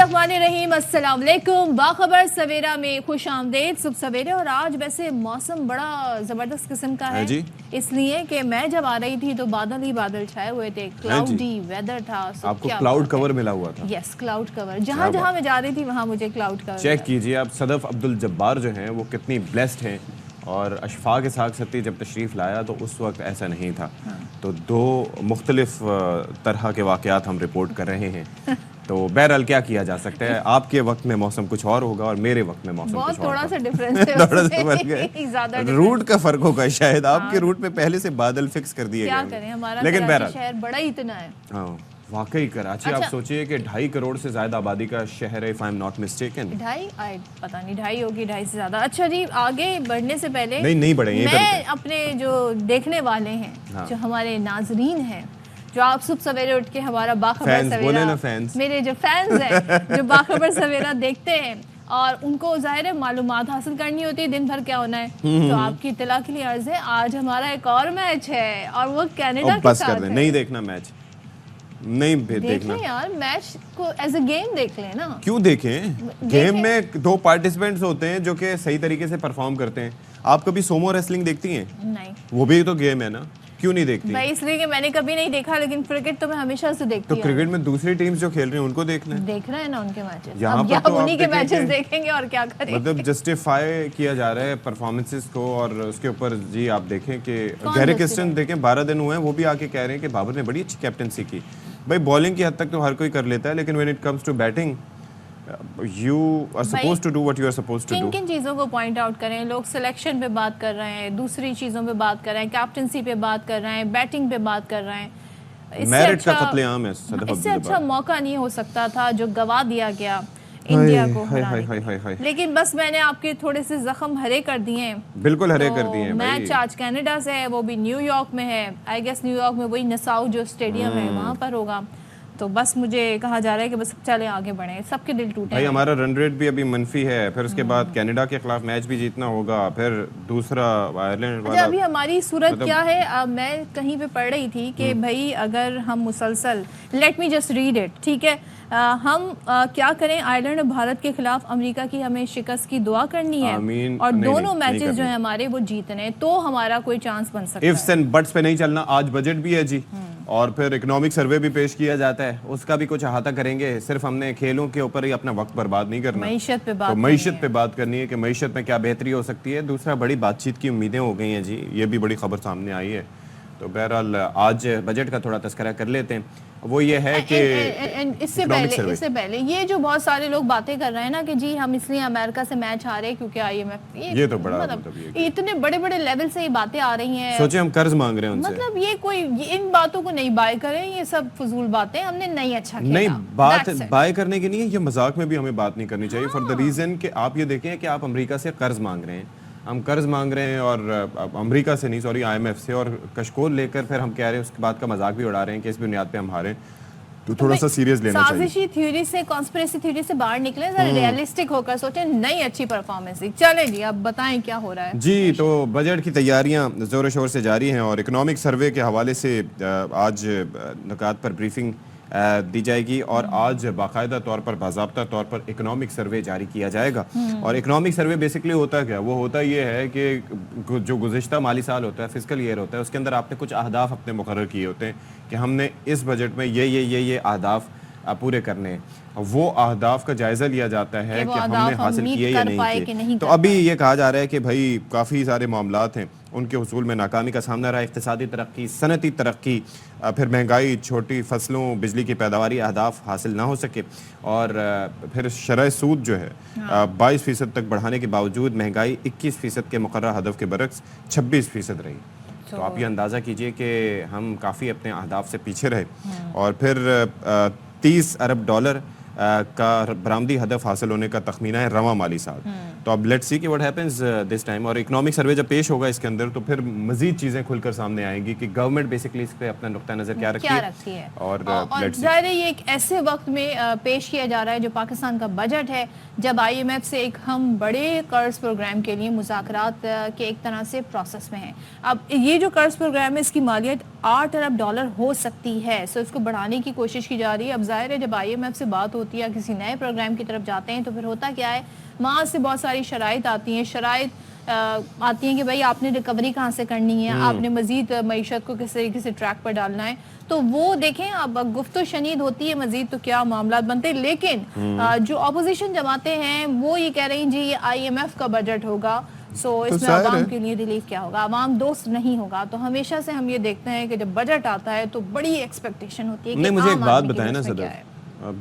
बिस्मिल्लाहिर्रहमानिर्रहीम, अस्सलाम वालेकुम। बाखबर सवेरा में खुश आमदेद सुबह सवेरे। और आज वैसे मौसम बड़ा ज़बरदस्त किस्म का है जी, इसलिए कि मैं जब आ रही थी तो बादल ही बादल छाए हुए थे, क्लाउडी वेदर था। आपको क्लाउड कवर मिला हुआ था? Yes, cloud cover. जहाँ जहाँ मैं जा रही थी वहाँ मुझे क्लाउड कवर। चेक कीजिए आप, सदफ अब्दुल जब्बार जो हैं वो कितनी ब्लेस्ड हैं। और अशफाक इसहाक सत्ती जब तशरीफ़ लाया तो उस वक्त ऐसा नहीं था। तो दो मुख्तलिफ तरह के वाक़यात हम रिपोर्ट कर रहे हैं। तो बहरहाल क्या किया जा सकता है, आपके वक्त में मौसम कुछ और होगा और मेरे वक्त में मौसम कुछ और थोड़ा सा डिफरेंस है। थोड़ा सा फर्क है, रूट का फर्क होगा शायद। आपके रूट में पहले से बादल फिक्स कर दिए गए, लेकिन बहरहाल शहर बड़ा ही इतना है। हाँ वाकई कराची आप सोचिए कि 2.5 करोड़ से ज्यादा आबादी का शहर है, if I am not mistaken. 2.5 पता नहीं, 2.5 होगी, 2.5 से ज्यादा। अच्छा जी, आगे बढ़ने से पहले नहीं बढ़ेंगे, मैं अपने जो देखने वाले हैं, जो हमारे नाजरीन हैं, जो आप सुबह सवेरे उठ के हमारा बाखबर सवेरा, मेरे जो फैंस हैं जो बाखबर सवेरा देखते हैं और उनको जाहिर है मालूमात हासिल करनी होती है दिन भर क्या होना है, तो आपकी इत्तला के लिए अर्ज है, आज हमारा एक और मैच है और वो कनाडा के साथ है। नहीं देखना मैच, नहीं देखना यार, मैच को एज अ गेम देख लें ना। क्यों देखें? गेम में 2 पार्टिसिपेंट्स होते हैं जो कि सही तरीके से परफॉर्म करते हैं। आप कभी सोमो रेसलिंग देखती हैं? नहीं। वो भी तो गेम है ना, क्यों नहीं देखती? भाई इसलिए कि मैंने कभी नहीं देखा, लेकिन क्रिकेट तो मैं हमेशा से देखती हूं। तो क्रिकेट में दूसरी टीम्स जो खेल रही हैं उनको देखना है ना उनके मैचेस। यहाँ पर तो उन्हीं के मैचेस देखेंगे और क्या करें। मतलब जस्टिफाई किया जा रहा है परफॉर्मेंसेस को, और उसके ऊपर जी आप देखें कि गैरी किस्टन देखें 12 दिन हुए हैं, वो भी आके कह रहे हैं कि बाबर ने बड़ी अच्छी कैप्टनसी की। भाई बॉलिंग की हद तक तो हर कोई कर लेता है, लेकिन when it comes to batting you are supposed to do what you are supposed to do। किन चीज़ों को पॉइंट आउट करें? लोग सिलेक्शन पे बात कर रहे हैं, दूसरी चीज़ों पे बात कर रहे हैं, कैप्टनसी पे बात कर रहे हैं, बैटिंग पे बात कर रहे हैं। मेरिट का कत्लेआम है। इससे अच्छा मौका नहीं हो सकता था जो गवा दिया गया इंडिया को हराने। लेकिन बस मैंने आपके थोड़े से जख्म हरे कर दिए हैं। बिल्कुल हरे कर दिए हैं। मैच आज कनाडा से है, वो भी न्यूयॉर्क में है। आई गेस न्यूयॉर्क में वही नसाउ जो स्टेडियम है वहाँ पर होगा। तो बस मुझे कहा जा रहा है कि बस चले आगे बढ़े, सबके दिल टूटे। भाई हमारा रन रेट भी अभी मनफी है, फिर उसके बाद कनाडा के खिलाफ मैच भी जीतना होगा, फिर दूसरा आयरलैंड वाला। अभी हमारी सूरत क्या है? मैं कहीं पे पढ़ रही थी कि भाई अगर हम मुसलसल, let me just read it, ठीक है, हम क्या करें? आयरलैंड और भारत के खिलाफ अमेरिका की हमें शिकस्त की दुआ करनी है और दोनों मैचेस जो है हमारे वो जीतने, तो हमारा कोई चांस बन सकता है। इफ्स एंड बट्स पे नहीं चलना। आज बजट भी है जी, और फिर इकोनॉमिक सर्वे भी पेश किया जाता है, उसका भी कुछ अहाता करेंगे। सिर्फ हमने खेलों के ऊपर ही अपना वक्त बर्बाद नहीं करना, मईशत पे बात करनी है कि मईशत में क्या बेहतरी हो सकती है। दूसरा, बड़ी बातचीत की उम्मीदें हो गई हैं जी, ये भी बड़ी खबर सामने आई है। तो बहरहाल आज बजट का थोड़ा तस्करा कर लेते हैं। वो ये है कि इससे पहले ये जो बहुत सारे लोग बातें कर रहे हैं ना कि जी हम इसलिए अमेरिका से मैच हारे क्योंकि IMF, ये तो बड़ा मतलब इतने बड़े बड़े लेवल से ये बातें आ रही हैं। सोचे हम कर्ज मांग रहे हैं उनसे, मतलब ये कोई इन बातों को नहीं बाय करें, ये सब फजूल बातें। हमने नहीं अच्छा खेला, नहीं बात बाय करने की नहीं है, ये मजाक में भी हमें बात नहीं करनी चाहिए। फॉर द रीजन कि आप ये देखें कि आप अमेरिका से कर्ज मांग रहे हैं, हम कर्ज मांग रहे हैं, और अमेरिका से नहीं, सॉरी IMF से, और कशकोल लेकर फिर हम कह रहे हैं, उसके बाद का मजाक भी उड़ा रहे हैं कि इस बुनियाद पे हम हारे। तो थोड़ा सा सीरियस लेना चाहिए। साजिशी थ्योरी से, कॉन्स्पिरेसी थ्योरी से बाहर निकले, जरा रियलिस्टिक होकर सोचें। नई अच्छी परफॉर्मेंस दी। चले जी, अब बताएं क्या हो रहा है जी। तो बजट की तैयारियां जोर शोर से जारी हैं और इकोनॉमिक सर्वे के हवाले से आज नुकात पर ब्रीफिंग दी जाएगी, और आज बाकायदा तौर पर, बाज़ाब्ता तौर पर इकोनॉमिक सर्वे जारी किया जाएगा। और इकोनॉमिक सर्वे बेसिकली होता क्या? वो होता ये है कि जो गुज़िश्ता माली साल होता है, फिस्कल ईयर होता है, उसके अंदर आपने कुछ अहदाफ अपने मुकर्रर किए होते हैं कि हमने इस बजट में ये अहदाफ पूरे करने हैं। वो अहदाफ का जायज़ा लिया जाता है कि हमने हासिल किए या नहीं किए। तो अभी ये कहा जा रहा है कि भाई काफ़ी सारे मामलात हैं, उनके हुसूल में नाकामी का सामना रहा। इक़्तिसादी तरक्की, सनती तरक्की, फिर महंगाई, छोटी फसलों, बिजली की पैदावारी अहदाफ हासिल ना हो सके, और फिर शरह सूद जो है 22% तक बढ़ाने के बावजूद महंगाई 21% के मुकर्रर हदफ के बरक्स 26% रही। तो आप ये अंदाज़ा कीजिए कि हम काफ़ी अपने अहदाफ से पीछे रहे। और फिर 30 अरब डॉलर का बरामदी हदफ हासिल होने का तखमीना है रवां माली साल। तो अब लेट्स सी कि व्हाट हैपेंस दिस टाइम। और इकोनॉमिक सर्वे जब पेश होगा इसके अंदर तो फिर मजीद चीज़ें खुलकर सामने आएंगी कि गवर्नमेंट बेसिकली इस पर अपना नुक्ता नज़र क्या रखती है। और ज़ाहिर है ये एक ऐसे वक्त में पेश किया जा रहा है जो पाकिस्तान का बजट है, जब IMF से एक हम बड़े कर्ज प्रोग्राम के लिए मुज़ाकरात के एक तरह से प्रोसेस में हैं। अब ये जो कर्ज प्रोग्राम है इसकी मालियत $8 अरब हो सकती है, सो इसको बढ़ाने की कोशिश की जा रही है। अब जाहिर है जब IMF से बात होती है, किसी नए प्रोग्राम की तरफ जाते हैं तो फिर होता क्या है, वहाँ से बहुत सारी शराइत आती हैं, आती हैं कि भाई आपने रिकवरी कहाँ से करनी है, आपने मजीद मईशत को किस तरीके से ट्रैक पर डालना है। तो वो देखें, अब गुफ्तो शनीद होती है मजीद तो क्या मामला बनते हैं। लेकिन जो अपोजिशन जमाते हैं वो ये कह रही हैं जी ये IMF का बजट होगा, सो इसमें आवाम के लिए रिलीफ क्या होगा, आवाम दोस्त नहीं होगा। तो हमेशा से हम ये देखते हैं कि जब बजट आता है तो बड़ी एक्सपेक्टेशन होती है कि मुझे एक बात बताएं ना सदर,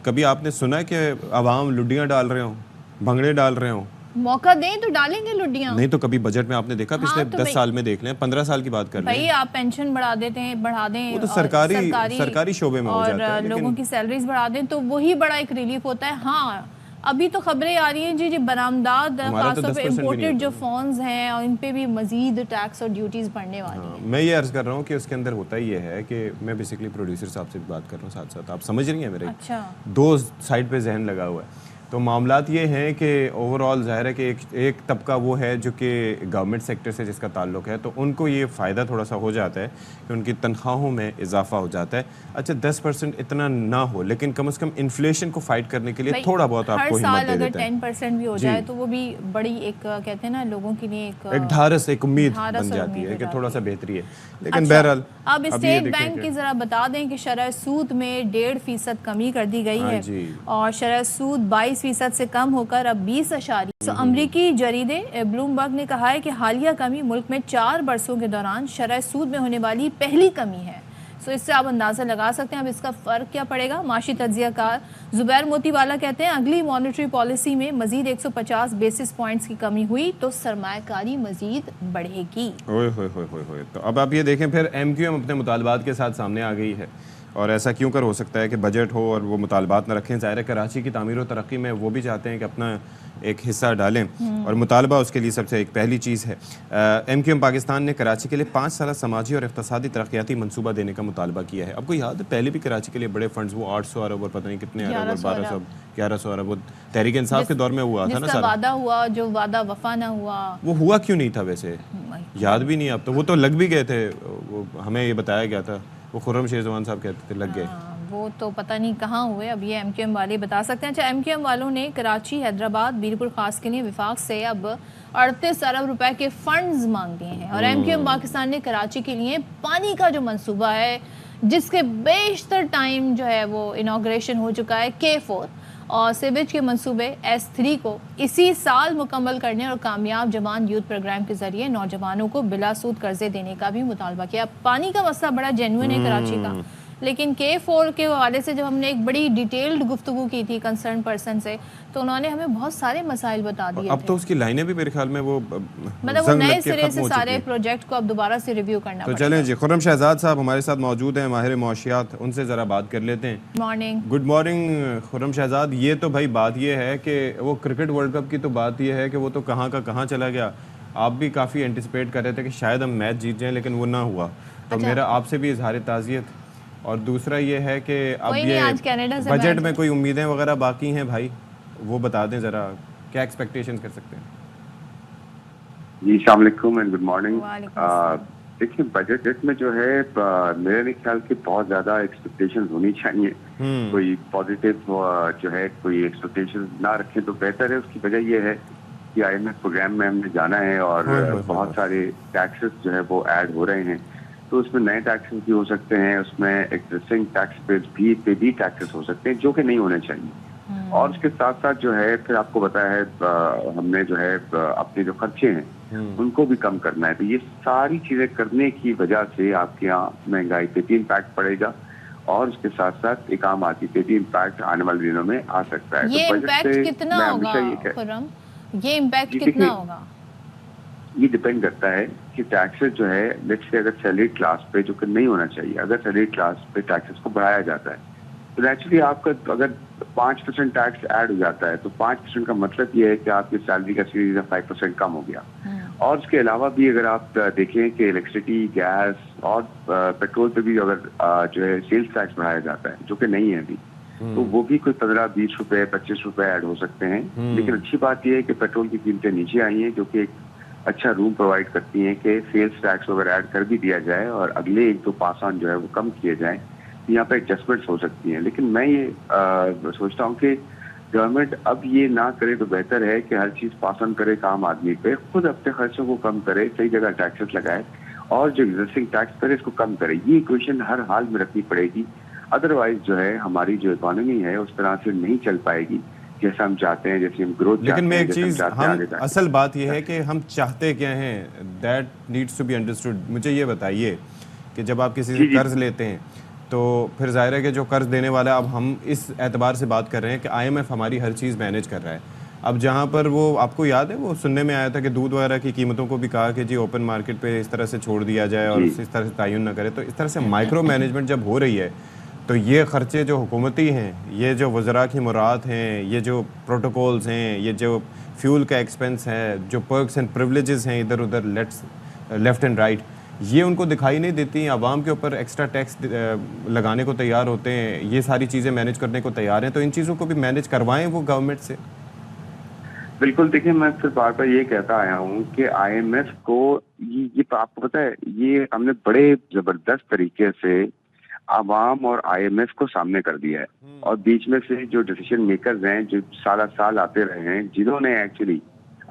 कभी आपने सुना है कि आवाम लुड्डियाँ डाल रहे हो, भंगड़े डाल रहे हो? मौका दें तो डालेंगे लुड्डियाँ। नहीं तो कभी बजट में आपने देखा? पिछले 10 साल में देख लें, 15 साल की बात कर भाई, आप पेंशन बढ़ा देते हैं, बढ़ा दें, वो तो सरकारी शोबे में हो जाता है, लोगों की सैलरीज बढ़ा दें तो वही बड़ा एक रिलीफ होता है। हाँ, अभी तो खबरें आ रही हैं जी बरामदात खासतौर पे इम्पोर्टेड जो फोन्स हैं और इन पे भी मजीद टैक्स और ड्यूटीज बढ़ने वाली हैं। मैं ये अर्ज कर रहा हूँ कि उसके अंदर होता ही ये है कि मैं बेसिकली प्रोड्यूसर साहब से भी बात कर रहा हूँ साथ साथ, आप समझ रही हैं मेरे? अच्छा, दो साइड पे जहन लगा हुआ है। तो मामलात ये हैं कि ओवरऑल ज़ाहिर है कि एक तबका वो है जो कि गवर्नमेंट सेक्टर से जिसका ताल्लुक है, तो उनको ये फ़ायदा थोड़ा सा हो जाता है कि उनकी तनख्वाहों में इजाफा हो जाता है। अच्छा 10% इतना ना हो, लेकिन कम से कम इन्फ्लेशन को फाइट करने के लिए थोड़ा बहुत आपको हिम्मत दे देता है। 10% भी हो जाए तो वो भी बड़ी एक कहते हैं ना लोगों के लिए एक ढारस, एक उम्मीद बन जाती है कि थोड़ा सा बेहतरी है। लेकिन बहरहाल अब स्टेट बैंक की जरा बता दें कि शरह सूद में 1.5% कमी कर दी गई है और शरह सूद 22% से कम होकर अब 20%। तो अमरीकी जरीदे ब्लूमबर्ग ने कहा है कि हालिया कमी मुल्क में 4 बरसों के दौरान शरह सूद में होने वाली पहली कमी है। तो इससे आप अंदाज़ा लगा सकते हैं अब इसका फ़र्क क्या पड़ेगा। माशी तज्ज़ियाकार ज़ुबैर मोतीवाला कहते हैं अगली मॉनेटरी पॉलिसी में मजीद 150 बेसिस पॉइंट्स की कमी हुई तो सरमायाकारी मजीद बढ़ेगी। ओए होए होए होए। तो अब आप ये देखें, फिर MQM अपने मुतालबात के साथ सामने आ गई है। और ऐसा क्यों कर हो सकता है कि बजट हो और वो मुतालबात न रखें? ज़ाहिर है कराची की तामीर और तरक्की में वो भी चाहते हैं कि अपना एक हिस्सा डालें और मुतालबा उसके लिए सबसे एक पहली चीज़ है। MQM पाकिस्तान ने कराची के लिए 5 साल समाजी और इक़्तिसादी तरक्याती मनसूबा देने का मुतालबा किया है। आपको याद है पहले भी कराची के लिए बड़े फंड्स, वो 800 अरब और पता नहीं कितने अरब और 1100 अरब, वो तहरीक इंसाफ के दौर में हुआ था ना सारा वादा हुआ, जो वादा वफा ना हुआ, वो हुआ क्यों नहीं था? वैसे याद भी नहीं अब तो। वो तो लग भी गए थे, वो हमें ये बताया गया था, वो खुर्रम शेरजवान साहब कहते थे लग गए। वो तो पता नहीं कहाँ हुए, अब ये MQM वाले बता सकते हैं। अच्छा, MQM वालों ने कराची, हैदराबाद, बीरपुर खास के लिए विफाक से अब 38 अरब रुपए के फंड्स मांग दिए हैं। और MQM पाकिस्तान ने कराची के लिए पानी का जो मंसूबा है जिसके बेशतर टाइम जो है वो इनॉग्रेशन हो चुका है, K4 और सीवेज के मंसूबे S3 को इसी साल मुकम्मल करने और कामयाब जवान यूथ प्रोग्राम के जरिए नौजवानों को बिला सूद कर्जे देने का भी मुतालबा किया। पानी का मसला बड़ा जेन्युइन है कराची का, लेकिन K4 के हवाले से जब हमने एक बड़ी डिटेल्ड गुफ्तगू की थी कंसर्न पर्सन से, तो उन्होंने हमें बहुत सारे मसाइल बता दिए। अब तो उसकी लाइनें भी मेरे ख्याल में वो मतलब वो नए सिरे से सारे प्रोजेक्ट को अब दोबारा से रिव्यू करना तो चलें जी, खुर्रम शहजाद साहब हमारे साथ मौजूद हैं, माहिर मुआशियात, उनसे ज़रा बात कर लेते हैं। Morning. Good morning Khurram Shahzad. ये तो भाई बात ये है कि वो क्रिकेट वर्ल्ड कप की तो बात ये है कि वो तो कहाँ का कहाँ चला गया। आप भी काफ़ी एंटिसिपेट कर रहे थे कि शायद हम मैच जीत जाएं, लेकिन वो ना हुआ। तो मेरा आपसे भी इजहार ताज़ियत। और दूसरा ये है कि अब ये बजट में कोई उम्मीदें वगैरह बाकी हैं भाई, वो बता दें ज़रा, क्या एक्सपेक्टेशन कर सकते हैं? जी अस्सलाम वालेकुम एंड गुड मॉर्निंग। देखिए बजट में जो है मेरे ख्याल की बहुत ज़्यादा एक्सपेक्टेशंस होनी चाहिए। कोई पॉजिटिव जो है कोई एक्सपेक्टेशंस ना रखें तो बेहतर है। उसकी वजह ये है कि IMF प्रोग्राम में हमने जाना है और बहुत सारे टैक्सेस जो है वो ऐड हो रहे हैं, तो उसमें नए टैक्सेस भी हो सकते हैं, उसमें एग्जिस्टिंग टैक्स पे भी टैक्सेस हो सकते हैं जो कि नहीं होने चाहिए। और उसके साथ साथ जो है फिर आपको बताया है हमने जो है अपने जो खर्चे हैं उनको भी कम करना है। तो ये सारी चीजें करने की वजह से आपके यहाँ महंगाई पे भी इम्पैक्ट पड़ेगा और उसके साथ साथ एक आम आदमी पे भी इम्पैक्ट आने वाले दिनों में आ सकता है। ये इम्पैक्ट कितना होगा? ये इम्पैक्ट कितना होगा? ये डिपेंड करता है कि टैक्सेस जो है लेट्स से अगर सैलरी क्लास पे जो कि नहीं होना चाहिए, अगर सैलरी क्लास पे टैक्सेस को बढ़ाया जाता है तो नेचुरली आपका अगर 5% टैक्स ऐड हो जाता है तो 5% का मतलब ये है कि आपकी सैलरी का सीरीज 5% कम हो गया। और उसके अलावा भी अगर आप देखें कि इलेक्ट्रिसिटी, गैस और पेट्रोल पे भी अगर जो है सेल्स टैक्स बढ़ाया जाता है, जो कि नहीं है अभी, तो वो भी कोई 15-20 रुपए 25 रुपए ऐड हो सकते हैं। लेकिन अच्छी बात यह है कि पेट्रोल की कीमतें नीचे आई हैं, जो कि एक अच्छा रूम प्रोवाइड करती हैं कि सेल्स टैक्स वगैरह ऐड कर भी दिया जाए और अगले 1-2 पास ऑन जो है वो कम किए जाएं। यहाँ पे एडजस्टमेंट्स हो सकती हैं। लेकिन मैं ये सोचता हूँ कि गवर्नमेंट अब ये ना करे तो बेहतर है कि हर चीज पास ऑन करे काम आदमी पे, खुद अपने खर्चों को कम करे, सही जगह टैक्सेस लगाए और जो एग्जिस्टिंग टैक्स करे इसको कम करे। ये इक्वेशन हर हाल में रखनी पड़ेगी, अदरवाइज जो है हमारी जो इकोनॉमी है उस तरह से नहीं चल पाएगी जैसा हम चाहते हैं, जैसे हम ग्रोथ। लेकिन मैं एक चीज, हम असल बात यह है कि हम चाहते क्या हैं, that needs to be understood. मुझे ये बताइए कि जब आप किसी से कर्ज लेते हैं तो फिर जाहिर है कि जो कर्ज देने वाला, अब हम इस एतबार से बात कर रहे हैं कि IMF हमारी हर चीज़ मैनेज कर रहा है। अब जहाँ पर वो, आपको याद है वो सुनने में आया था कि दूध वगैरह की कीमतों को भी कहा कि जी ओपन मार्केट पे इस तरह से छोड़ दिया जाए और इस तरह से तयन ना करे। तो इस तरह से माइक्रो मैनेजमेंट जब हो रही है तो ये खर्चे जो हुकूमती हैं, ये जो वज़रा की मुराद हैं, ये जो प्रोटोकॉल्स हैं, ये जो फ्यूल का एक्सपेंस है, जो पर्क्स एंड प्रिविलेजेस हैं इधर उधर लेफ्ट एंड राइट, ये उनको दिखाई नहीं देती। आवाम के ऊपर एक्स्ट्रा टैक्स लगाने को तैयार होते हैं, ये सारी चीज़ें मैनेज करने को तैयार हैं। तो इन चीज़ों को भी मैनेज करवाएं वो गवर्नमेंट से। बिल्कुल, देखिए मैं फिर बार बार ये कहता आया हूँ कि IMF को ये आपको पता है, ये हमने बड़े जबरदस्त तरीके से आवाम और IMF को सामने कर दिया है। और बीच में से जो डिसीजन मेकर्स हैं, जो साल आते रहे हैं, जिन्होंने एक्चुअली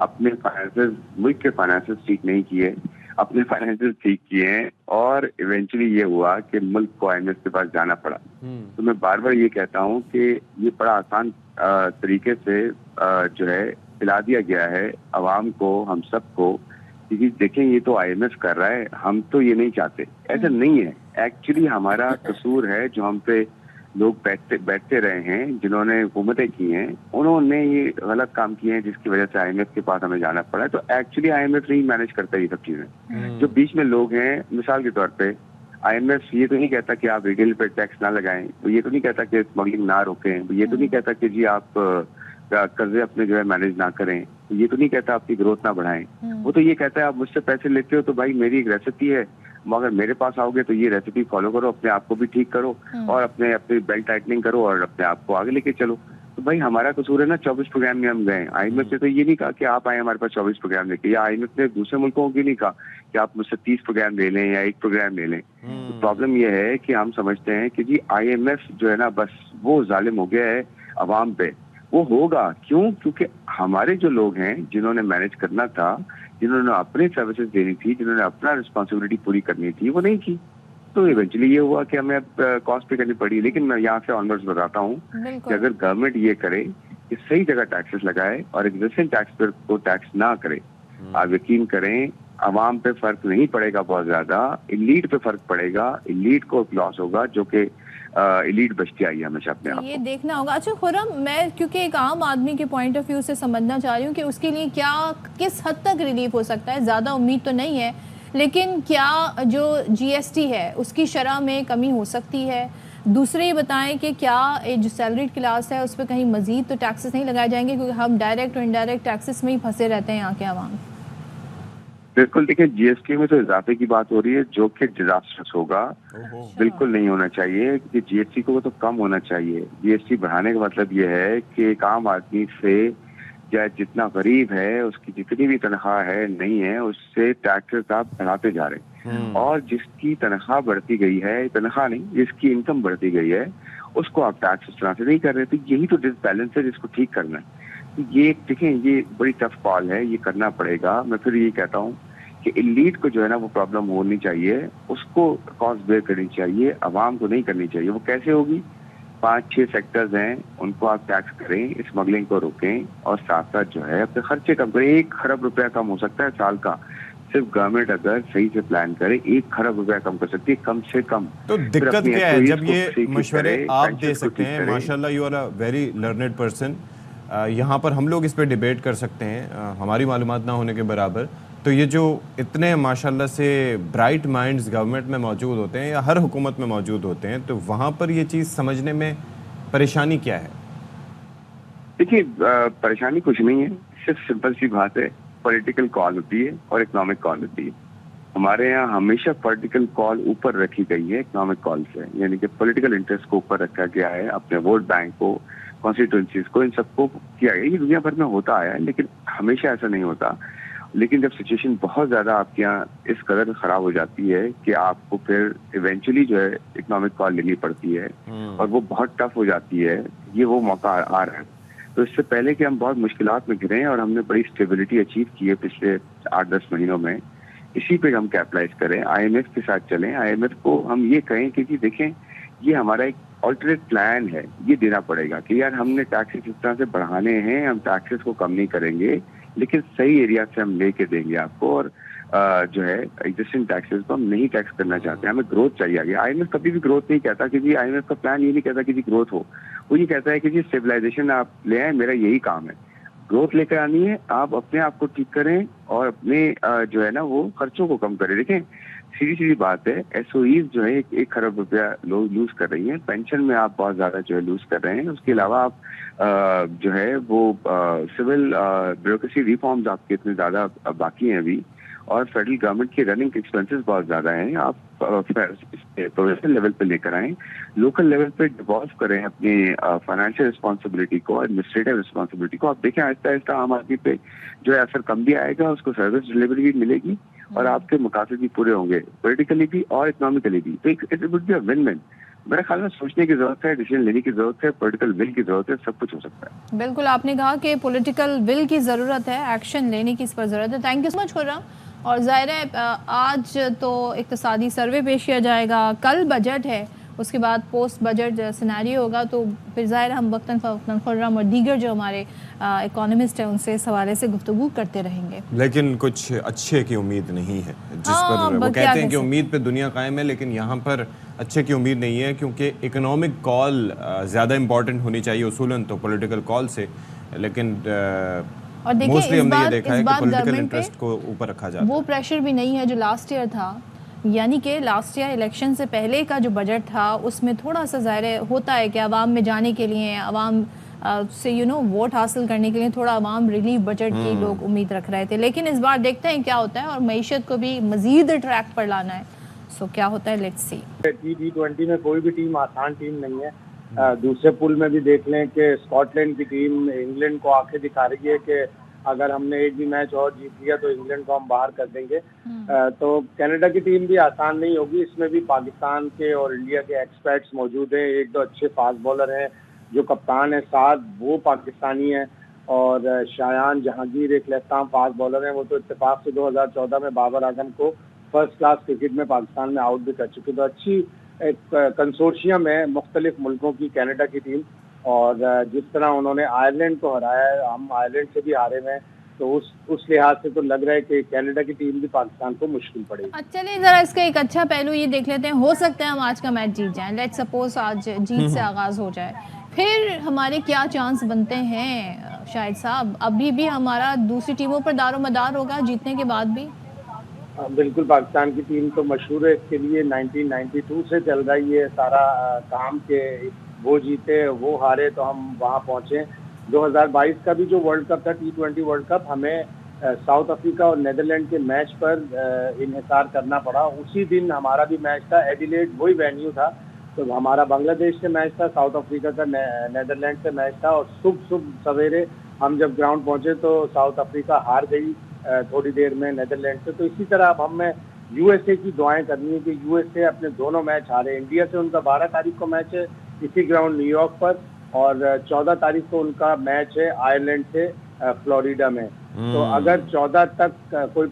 अपने फाइनेंसेस, मुल्क के फाइनेंसेस ठीक नहीं किए, अपने फाइनेंसेस ठीक किए हैं और इवेंचुअली ये हुआ कि मुल्क को IMF के पास जाना पड़ा। तो मैं बार बार ये कहता हूँ कि ये बड़ा आसान तरीके से जो है पिला दिया गया है आवाम को, हम सबको, क्योंकि देखें ये तो IMF कर रहा है, हम तो ये नहीं चाहते। ऐसा नहीं है, एक्चुअली हमारा कसूर है जो हम पे लोग बैठते रहे हैं, जिन्होंने हुकूमतें की हैं, उन्होंने ये गलत काम किए हैं जिसकी वजह से IMF के पास हमें जाना पड़ा है। तो एक्चुअली IMF नहीं मैनेज करता ये सब चीजें। जो बीच में लोग हैं, मिसाल के तौर पे IMF ये तो नहीं कहता कि आप रिटेल पे टैक्स ना लगाएं, तो ये तो नहीं कहता कि स्मगलिंग ना रोकें, ये तो नहीं कहता कि जी आप कर्जे अपने जो है मैनेज ना करें, ये तो नहीं कहता आपकी ग्रोथ ना बढ़ाएं। वो तो ये कहता है आप मुझसे पैसे लेते हो तो भाई मेरी एक रेसिपी है, मगर मेरे पास आओगे तो ये रेसिपी फॉलो करो, अपने आप को भी ठीक करो और अपने बेल्ट टाइटनिंग करो और अपने आप को आगे लेके चलो। तो भाई हमारा कसूर है ना, 24 प्रोग्राम में हम गए। IMF ने तो ये नहीं कहा कि आप आए हमारे पास 24 प्रोग्राम लेके, या IMF ने दूसरे मुल्कों को नहीं कहा कि आप मुझसे 30 प्रोग्राम ले लें या 1 प्रोग्राम ले लें। तो प्रॉब्लम ये है कि हम समझते हैं कि जी IMF जो है ना, बस वो जालिम हो गया है अवाम पे। वो होगा क्यों? क्योंकि हमारे जो लोग हैं, जिन्होंने मैनेज करना था, जिन्होंने अपनी सर्विसेज देनी थी, जिन्होंने अपना रिस्पॉन्सिबिलिटी पूरी करनी थी, वो नहीं की। तो इवेंचुअली ये हुआ कि हमें अब कॉस्ट पे करनी पड़ी। लेकिन मैं यहाँ से ऑनवर्ड्स बताता हूँ कि अगर गवर्नमेंट ये करे कि सही जगह टैक्सेस लगाए और एग्जिस्टिंग टैक्स पर को टैक्स ना करे, आप यकीन करें आवाम पे फर्क नहीं पड़ेगा बहुत ज्यादा, इलीट पे फर्क पड़ेगा। इलीट को लॉस होगा, जो कि इलीट बचती आई है हमेशा अपने आप को। ये देखना होगा। अच्छा खुर्रम, मैं क्योंकि एक आम आदमी के पॉइंट ऑफ व्यू से समझना चाह रही हूँ कि उसके लिए क्या, किस हद तक रिलीफ हो सकता है। ज़्यादा उम्मीद तो नहीं है, लेकिन क्या जो GST है उसकी शरह में कमी हो सकती है? दूसरे ये बताएं कि क्या जो सैलरीड क्लास है उस पर कहीं मजीद तो टैक्सेस नहीं लगाए जाएंगे, क्योंकि हम डायरेक्ट और इनडायरेक्ट टैक्सेस में ही फंसे रहते हैं यहाँ के आवाम। बिल्कुल, देखिए GST में तो इजाफे की बात हो रही है, जो कि डिजास्टर्स होगा। बिल्कुल नहीं होना चाहिए, क्योंकि GST को तो कम होना चाहिए। GST बढ़ाने का मतलब ये है कि एक आम आदमी से या जितना गरीब है उसकी जितनी भी तनख्वाह है नहीं है, उससे टैक्सेस आप बढ़ाते जा रहे हैं। और जिसकी तनख्वाह बढ़ती गई है, तनख्वाह नहीं, जिसकी इनकम बढ़ती गई है, उसको आप टैक्स उस तरह से नहीं कर रहे। तो यही तो डिसबैलेंस है जिसको ठीक करना है। ये देखें, ये बड़ी टफ कॉल है, ये करना पड़ेगा। मैं फिर ये कहता हूँ कि इलीट को जो है ना वो प्रॉब्लम होनी चाहिए, उसको कॉस्ट बेयर करनी चाहिए, आवाम को नहीं करनी चाहिए। वो कैसे होगी? 5-6 सेक्टर्स हैं, उनको आप टैक्स करें, स्मगलिंग को रोकें और साथ साथ जो है अपने खर्चे कम करें। 1 खरब रुपया कम हो सकता है साल का, सिर्फ गवर्नमेंट अगर सही से प्लान करे 1 खरब रुपया कम कर सकती है, कम से कम। तो दिक्कत क्या है जब ये मशवरे आप दे सकते हैं? माशाल्लाह you are a very learned person. यहाँ पर हम लोग इस पर डिबेट कर सकते हैं, हमारी मालूमात ना होने के बराबर। तो ये जो इतने माशाल्लाह से ब्राइट माइंड्स गवर्नमेंट में मौजूद होते हैं या हर हुकूमत में मौजूद होते हैं, तो वहाँ पर ये चीज़ समझने में परेशानी क्या है? देखिए, परेशानी कुछ नहीं है, सिर्फ सिंपल सी बात है, पॉलिटिकल कॉल होती है और इकोनॉमिक कॉल होती है। हमारे यहाँ हमेशा पॉलिटिकल कॉल ऊपर रखी गई है इकोनॉमिक कॉल से, यानी कि पॉलिटिकल इंटरेस्ट को ऊपर रखा गया है, अपने वोट बैंक को, कॉन्स्टिट्यूंसीज को, इन सबको किया गया। ये दुनिया भर में होता आया है, लेकिन हमेशा ऐसा नहीं होता। लेकिन जब सिचुएशन बहुत ज्यादा आपके यहाँ इस कदर खराब हो जाती है कि आपको फिर इवेंचुअली जो है इकोनॉमिक कॉल लेनी पड़ती है और वो बहुत टफ हो जाती है, ये वो मौका आ रहा है। तो इससे पहले कि हम बहुत मुश्किलात में गिरे और हमने बड़ी स्टेबिलिटी अचीव की है पिछले 8-10 महीनों में, इसी पे हम कैपिटलाइज करें, आईएमएफ के साथ चलें। आईएमएफ को हम ये कहें कि जी देखें, ये हमारा एक ऑल्टरनेट प्लान है, ये देना पड़ेगा कि यार हमने टैक्सेस इस तरह से बढ़ाने हैं, हम टैक्सेस को कम नहीं करेंगे, लेकिन सही एरिया से हम लेके देंगे आपको, और जो है एग्जिस्टिंग टैक्सेस को हम नहीं टैक्स करना चाहते हैं, हमें ग्रोथ चाहिए आगे। आईएमएफ कभी भी ग्रोथ नहीं कहता कि जी, आईएमएफ का प्लान ये नहीं कहता कि जी ग्रोथ हो, वो ये कहता है कि जी स्टेबलाइजेशन आप ले आए, मेरा यही काम है। ग्रोथ लेकर आनी है, आप अपने आप को ठीक करें और अपने जो है ना वो खर्चों को कम करें। देखें, सीधी सीधी बात है, एसओईज जो है 1 खरब रुपया लोग लूज कर रही हैं, पेंशन में आप बहुत ज्यादा जो है लूज कर रहे हैं। उसके अलावा आप जो है वो सिविल ब्यूरोक्रेसी रिफॉर्म्स आपके इतने ज्यादा बाकी हैं अभी, और फेडरल गवर्नमेंट के रनिंग एक्सपेंसेस बहुत ज्यादा हैं। आप प्रोविंशियल लेवल पे लेकर आए, लोकल लेवल पे डिवॉल्व करें अपनी फाइनेंशियल रिस्पॉन्सिबिलिटी को, एडमिनिस्ट्रेटिव रिस्पॉन्सिबिलिटी को। आप देखें आहिस्ता आहिस्ता आम आदमी पे जो है असर कम भी आएगा, उसको सर्विस डिलीवरी भी मिलेगी और आपके मकासद भी पूरे होंगे, पॉलिटिकली भी और इकोनॉमिकली भी। तो it would be a win win. मेरे ख्याल में सोचने की जरूरत है, डिसीजन लेने की जरूरत है, पॉलिटिकल विल की जरूरत है, सब कुछ हो सकता है। बिल्कुल, आपने कहा कि पॉलिटिकल विल की जरूरत है, एक्शन लेने की इस पर जरूरत है। Thank you so much Khurram. और ज़ाहिर है आज तो इक़्तिसादी सर्वे पेश किया जाएगा, कल बजट है, उसके बाद पोस्ट बजट सिनेरियो होगा, तो फिर ज़ाहिर हम वक्तन फ़वक्तन खुर्रम और दीगर जो हमारे इकोनॉमिस्ट हैं उनसे इस हवाले से गुफ्तगू करते रहेंगे। लेकिन कुछ अच्छे की उम्मीद नहीं है, जिस पर वो कहते हैं कि उम्मीद पे दुनिया कायम है, लेकिन यहाँ पर अच्छे की उम्मीद नहीं है, क्योंकि इकोनॉमिक कॉल ज़्यादा इम्पॉर्टेंट होनी चाहिए उसूलन तो पॉलिटिकल कॉल से। लेकिन और देखिए इस बार गवर्नमेंट पे को ऊपर रखा जाता है, वो प्रेशर भी नहीं है जो लास्ट ईयर था। यानी कि लास्ट ईयर इलेक्शन से पहले का जो बजट था उसमें थोड़ा सा ज़ाहिर होता है कि आवाम में जाने के लिए, आवाम से वोट हासिल करने के लिए थोड़ा आवाम रिलीफ बजट की लोग उम्मीद रख रहे थे। लेकिन इस बार देखते हैं क्या होता है, और मईशत को भी मजीद ट्रैक पर लाना है। सो क्या होता है, लेट्स सी। T20 में कोई भी टीम आसान टीम नहीं है। दूसरे पूल में भी देख लें कि स्कॉटलैंड की टीम इंग्लैंड को आके दिखा रही है कि अगर हमने एक भी मैच और जीत लिया तो इंग्लैंड को हम बाहर कर देंगे। तो कनाडा की टीम भी आसान नहीं होगी। इसमें भी पाकिस्तान के और इंडिया के एक्सपर्ट्स मौजूद हैं। 1-2 अच्छे फास्ट बॉलर हैं, जो कप्तान है साद वो पाकिस्तानी है, और शायान जहांगीर एक लेफ्ट आर्म फास्ट बॉलर हैं। वो तो इत्तेफाक से 2014 में बाबर आजम को फर्स्ट क्लास क्रिकेट में पाकिस्तान में आउट भी कर चुके। तो अच्छी एक कंसोर्शियम है मुख्तलिफ मुल्कों की कनाडा की टीम, और जिस तरह उन्होंने आयरलैंड को हराया है, हम आयरलैंड से भी हारे हुए हैं, तो उस लिहाज से तो लग रहा है कि कनाडा की टीम भी पाकिस्तान को मुश्किल पड़ेगी। चलिए जरा इसका एक अच्छा पहलू ये देख लेते हैं, हो सकता है हम आज का मैच जीत जाएं। लेट्स सपोज आज जीत से आगाज हो जाए, फिर हमारे क्या चांस बनते हैं शाहिद साहब? अभी भी हमारा दूसरी टीमों पर दारोमदार होगा जीतने के बाद भी? बिल्कुल, पाकिस्तान की टीम तो मशहूर है इसके लिए, 1992 से चल रही है सारा काम के वो जीते वो हारे तो हम वहाँ पहुँचे। 2022 का भी जो वर्ल्ड कप था, T20 वर्ल्ड कप, हमें साउथ अफ्रीका और नेदरलैंड के मैच पर इन्हिसार करना पड़ा। उसी दिन हमारा भी मैच था, एडिलेड वही वेन्यू था, तो हमारा बांग्लादेश से मैच था, साउथ अफ्रीका का नेदरलैंड से मैच था, और सुबह सवेरे हम जब ग्राउंड पहुंचे तो साउथ अफ्रीका हार गई थोड़ी देर में नेदरलैंड से। तो इसी तरह अब हमें यूएसए की दुआएं करनी है कि यूएसए अपने दोनों मैच हारे। इंडिया से उनका 12 तारीख को मैच है इसी ग्राउंड न्यूयॉर्क पर, और 14 तारीख को उनका मैच है आयरलैंड से फ्लोरिडा में। तो अगर 14 तक कोई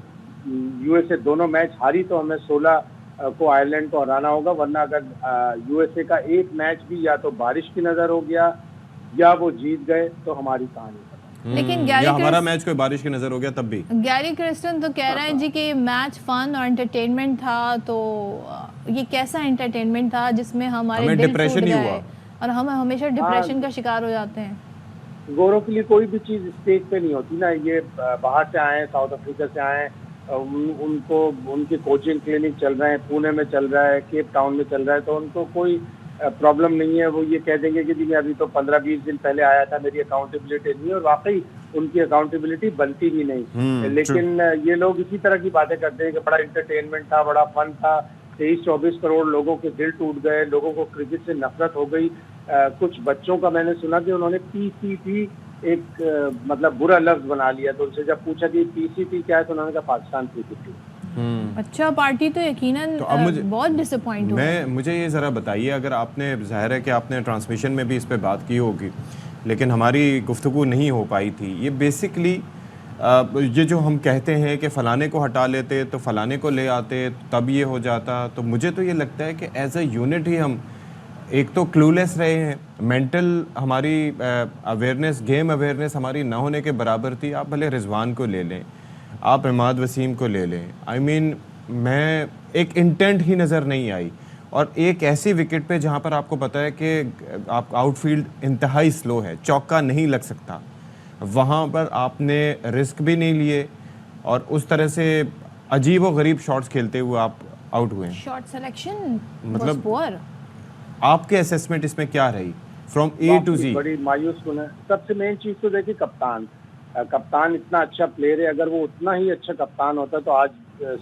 यूएसए दोनों मैच हारी तो हमें 16 को आयरलैंड को हराना होगा, वरना अगर यूएसए का एक मैच भी या तो बारिश की नजर हो गया या वो जीत गए तो हमारी कहानी। लेकिन हमारा मैच कोई बारिश की नजर हो गया तब भी गैरी क्रिस्टन तो कह रहे हैं जी कि मैच फन और एंटरटेनमेंट था। तो ये कैसा एंटरटेनमेंट था जिसमें हमारे दिल टूट गए और हम हमेशा डिप्रेशन का शिकार हो जाते हैं? गौरव के लिए कोई भी चीज स्टेज पे नहीं होती ना। ये बाहर से आए, साउथ अफ्रीका से आए, उनको उनके कोचिंग क्लिनिक चल रहे हैं, पुणे में चल रहा है, केप टाउन में चल रहा है, तो उनको कोई प्रॉब्लम नहीं है। वो ये कह देंगे कि जी मैं अभी तो 15-20 दिन पहले आया था, मेरी अकाउंटेबिलिटी नहीं है, और वाकई उनकी अकाउंटेबिलिटी बनती भी नहीं। लेकिन ये लोग इसी तरह की बातें करते हैं कि बड़ा इंटरटेनमेंट था, बड़ा फन था, 23-24 करोड़ लोगों के दिल टूट गए, लोगों को क्रिकेट से नफरत हो गई। कुछ बच्चों का मैंने सुना कि उन्होंने पीसीपी एक मतलब बुरा लफ्ज बना लिया, तो उनसे जब पूछा कि पीसीपी क्या है तो उन्होंने कहा पाकिस्तान क्रिकेट टीम। अच्छा पार्टी तो यकीनन तो बहुत डिसअपॉइंट हुआ। मुझे ये ज़रा बताइए, अगर आपने, ज़ाहिर है कि आपने ट्रांसमिशन में भी इस पे बात की होगी, लेकिन हमारी गुफ्तगू नहीं हो पाई थी। ये बेसिकली ये जो हम कहते हैं कि फ़लाने को हटा लेते तो फ़लाने को ले आते तब ये हो जाता, तो मुझे तो ये लगता है कि एज अ यूनिट ही हम एक तो क्लूलेस रहे हैं, मेंटल हमारी अवेयरनेस, गेम अवेयरनेस हमारी ना होने के बराबर थी। आप भले रिजवान को ले लें, आप इमाद वसीम को ले लें, I mean, मैं एक इंटेंट ही नज़र नहीं आई। और एक ऐसी विकेट पे जहाँ पर आपको पता है कि आप आउटफील्ड इंतहाई स्लो है, चौका नहीं लग सकता, वहाँ पर आपने रिस्क भी नहीं लिए और उस तरह से अजीब व गरीब शॉट्स खेलते हुए आप आउट हुए। शॉट सिलेक्शन मतलब आपके असेसमेंट इसमें क्या रही फ्रॉम ए टू जी? बड़ी मायूस कुन है। सबसे मेन चीज़ तो देखिए कप्तान इतना अच्छा प्लेयर है, अगर वो उतना ही अच्छा कप्तान होता तो आज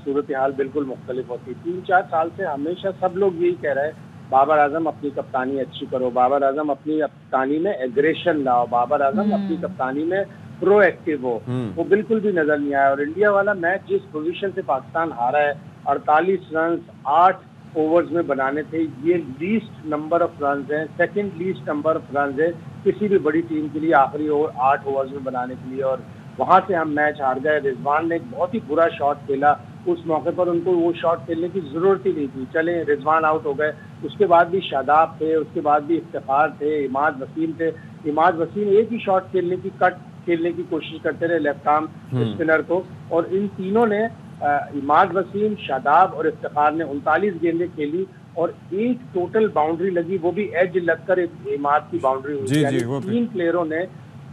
सूरत हाल बिल्कुल मुख्तलिफ होती। 3-4 साल से हमेशा सब लोग यही कह रहे हैं बाबर आजम अपनी कप्तानी अच्छी करो, बाबर आजम अपनी कप्तानी में एग्रेशन लाओ, बाबर आजम अपनी कप्तानी में प्रोएक्टिव हो। वो बिल्कुल भी नजर नहीं आया। और इंडिया वाला मैच जिस पोजीशन से पाकिस्तान हारा है, 48 रन 8 ओवर्स में बनाने थे, ये लीस्ट नंबर ऑफ रन है, second least number of run है किसी भी बड़ी टीम के लिए आखिरी ओवर 8 ओवर्स में बनाने के लिए, और वहां से हम मैच हार गए। रिजवान ने एक बहुत ही बुरा शॉट खेला, उस मौके पर उनको वो शॉट खेलने की जरूरत ही नहीं थी। चले रिजवान आउट हो गए, उसके बाद भी शादाब थे, उसके बाद भी इफ्तिखार थे, इमाद वसीम थे। इमाद वसीम एक ही शॉट खेलने की, कट खेलने की कोशिश करते रहे लेफ्ट आर्म स्पिनर को, और इन तीनों ने इमाद वसीम, शादाब और इफ्तिखार ने 39 गेंदें खेली और एक टोटल बाउंड्री लगी, वो भी एज लगकर इमाद की बाउंड्री हुई। यानी 3 प्लेयरों ने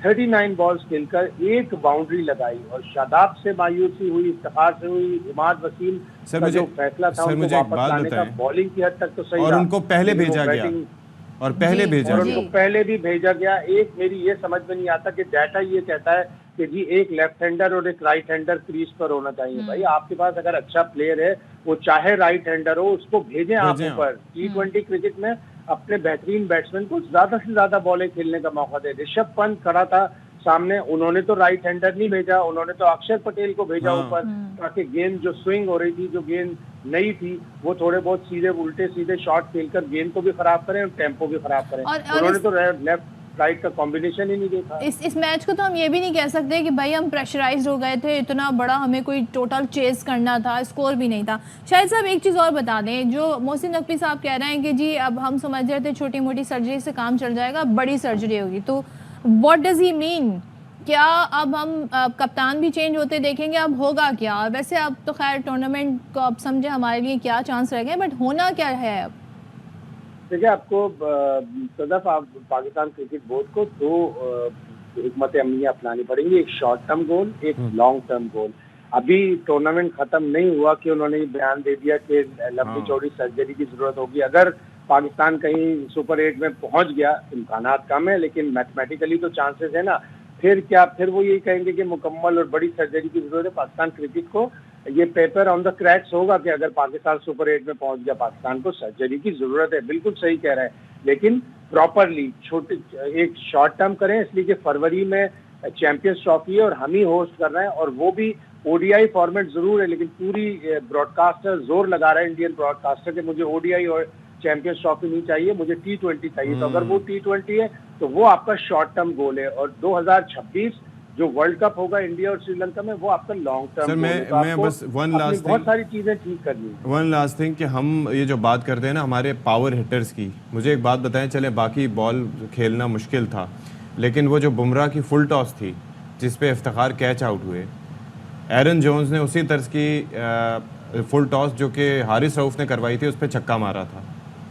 39 बॉल्स खेलकर एक बाउंड्री लगाई, और शादाब से मायूसी हुई, इफ्तिखार से हुई, इमाद वसीम का जो फैसला था उनको वापस लाने का बॉलिंग की हद तक तो सही, और उनको पहले भेजा गया और उनको पहले भी भेजा गया। एक मेरी ये समझ में नहीं आता कि डाटा ये कहता है कि जी एक लेफ्ट हैंडर और एक राइट हैंडर क्रीज पर होना चाहिए। भाई आपके पास अगर अच्छा प्लेयर है, वो चाहे राइट हैंडर हो, उसको भेजें आप ऊपर। T20 क्रिकेट में अपने बेहतरीन बैट्समैन को ज्यादा से ज्यादा बॉलें खेलने का मौका दे। ऋषभ पंत खड़ा था सामने, उन्होंने तो राइट हैंडर नहीं भेजा, उन्होंने तो अक्षर पटेल को भेजा ऊपर, ताकि गेंद जो स्विंग हो रही थी, जो गेंद नई थी, वो थोड़े बहुत सीधे उल्टे सीधे शॉट खेलकर गेंद को भी खराब करें और टेम्पो भी खराब करें। उन्होंने तो लेफ्ट राइट का कॉम्बिनेशन ही नहीं देखा। इस मैच को तो हम ये भी नहीं कह सकते कि भाई हम प्रेशराइज्ड हो गए थे, इतना बड़ा हमें कोई टोटल चेस करना था, स्कोर भी नहीं था। शायद साहब एक चीज़ और बता दें, जो मोहसिन नकवी साहब कह रहे हैं कि जी अब हम समझ रहे थे छोटी मोटी सर्जरी से काम चल जाएगा, बड़ी सर्जरी होगी, तो व्हाट डज ही मीन? क्या अब हम कप्तान भी चेंज होते देखेंगे? अब होगा क्या? वैसे अब तो खैर टूर्नामेंट को अब समझे हमारे लिए क्या चांस रह गए, बट होना क्या है अब? देखिए आपको सदफ आप पाकिस्तान क्रिकेट बोर्ड को 2 हिकमत अमलियाँ अपनानी पड़ेंगी, एक शॉर्ट टर्म गोल, एक लॉन्ग टर्म गोल। अभी टूर्नामेंट खत्म नहीं हुआ कि उन्होंने बयान दे दिया कि लंबी चौड़ी सर्जरी की जरूरत होगी। अगर पाकिस्तान कहीं सुपर 8 में पहुंच गया, इम्कानात कम है लेकिन मैथमेटिकली तो चांसेस है ना, फिर क्या, फिर वो यही कहेंगे कि मुकम्मल और बड़ी सर्जरी की जरूरत है। पाकिस्तान क्रिकेट को ये पेपर ऑन द क्रैक्स होगा कि अगर पाकिस्तान सुपर 8 में पहुंच गया, पाकिस्तान को सर्जरी की जरूरत है। बिल्कुल सही कह रहे हैं, लेकिन प्रॉपरली छोटे एक शॉर्ट टर्म करें, इसलिए कि फरवरी में चैंपियंस ट्रॉफी है और हम ही होस्ट कर रहे हैं, और वो भी ओडीआई फॉर्मेट जरूर है, लेकिन पूरी ब्रॉडकास्टर जोर लगा रहा है, इंडियन ब्रॉडकास्टर, के मुझे ओडीआई और चैंपियंस ट्रॉफी नहीं चाहिए, मुझे T20 चाहिए। तो अगर वो T20 है तो वो आपका शॉर्ट टर्म गोल है, और 2026 जो वर्ल्ड कप होगा इंडिया और श्रीलंका में, वो आपका लॉन्ग टर्म गोल है। तो मैं बस बहुत सारी चीजें ठीक करनी है। वन लास्ट थिंग कि हम ये जो बात करते हैं ना हमारे पावर हिटर्स की, मुझे एक बात बताएं, चले बाकी बॉल खेलना मुश्किल था, लेकिन वो जो बुमराह की फुल टॉस थी जिसपे इफ्तिखार कैच आउट हुए, एरन जोन्स ने उसी तर्ज की फुल टॉस जो कि हारिस रऊफ ने करवाई थी, उस पर छक्का मारा था,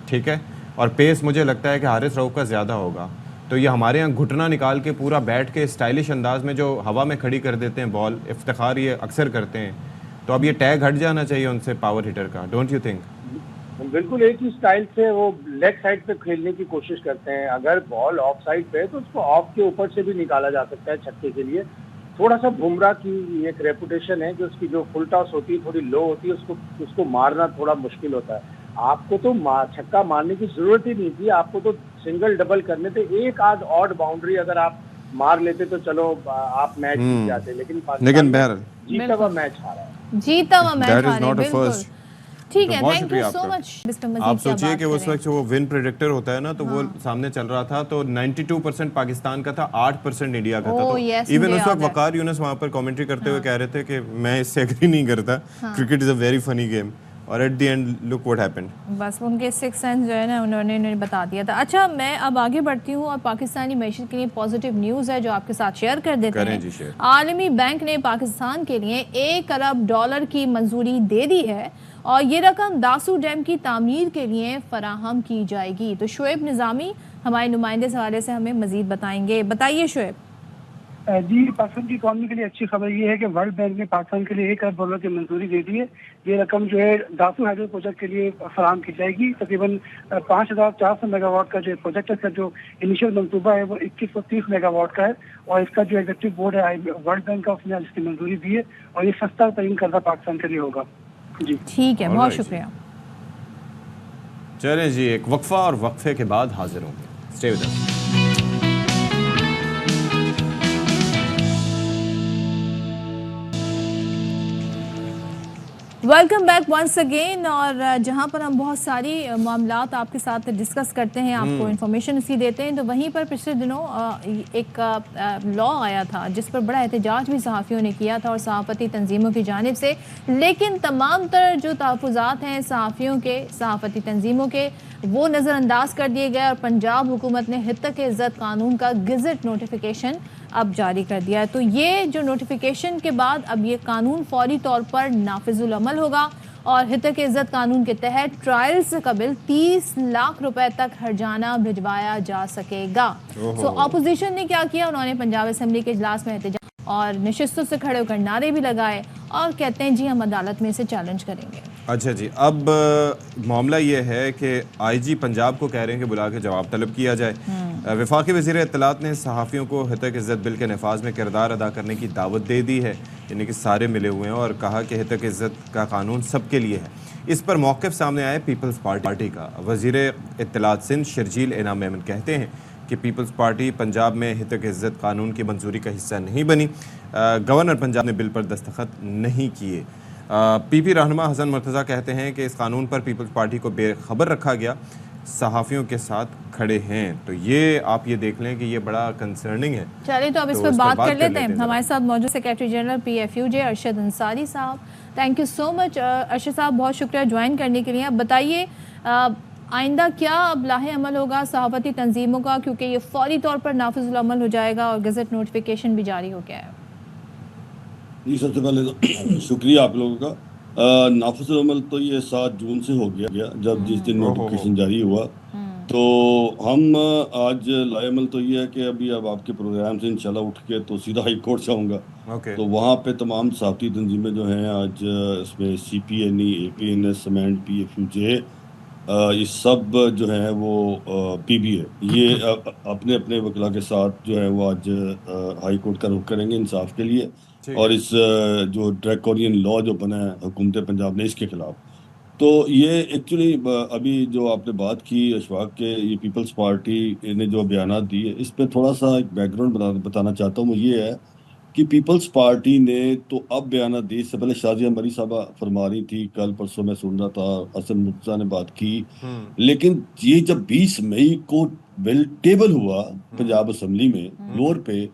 ठीक है, और पेस मुझे लगता है कि हारिस रऊफ का ज़्यादा होगा। तो ये हमारे यहाँ घुटना निकाल के पूरा बैट के स्टाइलिश अंदाज में जो हवा में खड़ी कर देते हैं बॉल, इफ्तिखार ये अक्सर करते हैं, तो अब ये टैग हट जाना चाहिए उनसे पावर हिटर का, डोंट यू थिंक? बिल्कुल एक ही स्टाइल से वो लेग साइड पे खेलने की कोशिश करते हैं। अगर बॉल ऑफ साइड पे है तो उसको ऑफ के ऊपर से भी निकाला जा सकता है छक्के के लिए। थोड़ा सा बुमराह की एक रेपुटेशन है कि उसकी जो फुल टॉस होती है थोड़ी लो होती है, उसको मारना थोड़ा मुश्किल होता है। आपको तो छक्का मारने की जरूरत ही नहीं थी, आपको तो सिंगल डबल करने थे। एक आध ऑड बाउंड्री अगर आप मार लेते तो चलो आप मैच जीत जाते, लेकिन बहरहाल जीता हुआ मैच हारा है। जीता हुआ मैच हारा है, बिल्कुल। ठीक है, बहुत थैंक यू सो मच। आप सोचिए कि उस वक्त वो विन प्रेडिक्टर होता है ना, तो वो सामने चल रहा था, तो 92% पाकिस्तान का था, 8% इंडिया का था। तो इवन उस वक्त वकार यूनुस वहां पर कमेंट्री करते हुए कह रहे थे कि मैं इससे एग्री नहीं करता, cricket is a very funny game, और at the end look what happened. बस उनके सिक्स सेंस जो है ना उन्होंने बता दिया था। अच्छा, मैं अब आगे बढ़ती हूँ और पाकिस्तानी मैशत के लिए पॉजिटिव न्यूज़ है जो आपके साथ शेयर कर देते हैं। आलमी बैंक ने पाकिस्तान के लिए $1 अरब की मंजूरी दे दी है और ये रकम दासू डैम की तामीर के लिए फराहम की जाएगी। तो शुएब निज़ामी हमारे नुमाइंदे इस हवाले से हमें मजीद बताएंगे। बताइए शुएब। जी, पाकिस्तान की इकॉनमी के लिए अच्छी खबर ये है कि वर्ल्ड बैंक ने पाकिस्तान के लिए $1 अरब की मंजूरी दे दी है। ये रकम जो है दासू हाइड्रो प्रोजेक्ट के लिए फराहम की जाएगी। तकरीबन 5400 मेगावाट का जो प्रोजेक्ट है, इसका जो इनिशियल मंसूबा है वो 2130 मेगावाट का है, और इसका जो एग्जीक्यूटिव बोर्ड है वर्ल्ड बैंक का, उसने इसकी मंजूरी दी है और ये सस्ता तरीन कर्जा पाकिस्तान के लिए होगा। जी ठीक है, बहुत शुक्रिया। चलें जी, एक वक्फा और वक्फे के बाद हाजिर होंगे। Stay with us. Welcome back once again. और जहां पर हम बहुत सारी मामलात आपके साथ डिस्कस करते हैं, आपको इन्फॉर्मेशन इसकी देते हैं, तो वहीं पर पिछले दिनों एक लॉ आया था जिस पर बड़ा एहतजाज भी सहाफ़ियों ने किया था और सहाफ़ती तंजीमों की जानिब से। लेकिन तमाम तर जो तहफ़्फ़ुज़ात हैं सहाफ़ियों के, सहाफ़ती तंजीमों के, वो नज़रअंदाज कर दिए गए और पंजाब हुकूमत ने हित्तक इज़्ज़त कानून का गज़ट नोटिफिकेशन अब जारी कर दिया है। तो ये जो नोटिफिकेशन के बाद अब ये कानून फौरी तौर पर नाफिजुल अमल होगा और हित्तक इज़्ज़त कानून के तहत ट्रायल से कबिल 30 लाख रुपए तक हर्जाना भिजवाया जा सकेगा। सो अपोजिशन ने क्या किया, उन्होंने पंजाब असेंबली के इजलास में एहतजाज और नशिस्तों से खड़े होकर नारे भी लगाए और कहते हैं जी हम अदालत में इसे चैलेंज करेंगे। अच्छा जी, अब मामला ये है कि आईजी पंजाब को कह रहे हैं कि बुला के जवाब तलब किया जाए। वफाकी वज़ीर इत्तलात ने सहाफ़ियों को हित्तक इज़्ज़त बिल के नफाज में किरदार अदा करने की दावत दे दी है, यानी कि सारे मिले हुए हैं, और कहा कि हित्तक इज़्ज़त का कानून सबके लिए है। इस पर मौक़िफ़ सामने आया पीपल्स पार्टी का। वज़ीर इत्तलात सिंध शर्जील इनाम मेमन कहते हैं कि पीपल्स पार्टी पंजाब में हित्तक इज़्ज़त कानून की मंजूरी का हिस्सा नहीं बनी। गवर्नर पंजाब ने बिल पर दस्तखत नहीं किए। पीपी रहनुमा हसन मुर्तज़ा कहते हैं कि इस कानून पर पीपल्स पार्टी को बेखबर रखा गया, सहाफ़ियों के साथ खड़े हैं। तो ये आप ये देख लें कि ये बड़ा कंसर्निंग है। चलिए तो अब इस पर बात कर लेते हैं। हमारे साथ मौजूद secretary general PFUJ Arshad Ansari साहब। Thank you so much Arshad साहब, बहुत शुक्रिया ज्वाइन करने के लिए। अब बताइए आइंदा क्या अब लाहे अमल होगा सहाफ़ती तंजीमों का, क्योंकि ये फौरी तौर पर नाफिजुल अमल हो जाएगा और गज़ट नोटिफिकेशन भी जारी हो गया है। जी, सबसे पहले तो शुक्रिया आप लोगों का। नाफिजुल अमल तो ये 7 जून से हो गया जब जिस दिन नोटिफिकेशन जारी हुआ। तो हम आज लाए अमल तो ये है कि अब आपके प्रोग्राम से इंशाल्लाह उठ के तो सीधा हाई कोर्ट जाऊँगा। तो वहाँ पे तमाम सहाफ़ती तंजीमें जो हैं आज इसमें CPNE, APNS, सीमेंट, PFUJ, ये सब जो है वो PBA, ये अपने अपने वकला के साथ जो है वो आज हाई कोर्ट का रुख करेंगे इंसाफ के लिए, और इस जो ड्रैकोनियन लॉ जो बना है हुकूमत पंजाब ने इसके खिलाफ। तो ये एक्चुअली अभी जो आपने बात की अशफाक के, ये पीपल्स पार्टी ने जो बयान दिए, इस पर थोड़ा सा एक बैकग्राउंड बताना चाहता हूँ। वो ये है कि पीपल्स पार्टी ने तो अब बयान दी, इससे पहले शाजिया मरी साहबा फरमा रही थी, कल परसों मैं सुन रहा था, हसन मुर्तज़ा ने बात की, लेकिन ये जब 20 मई को बिल टेबल हुआ पंजाब असेंबली में फ्लोर पे,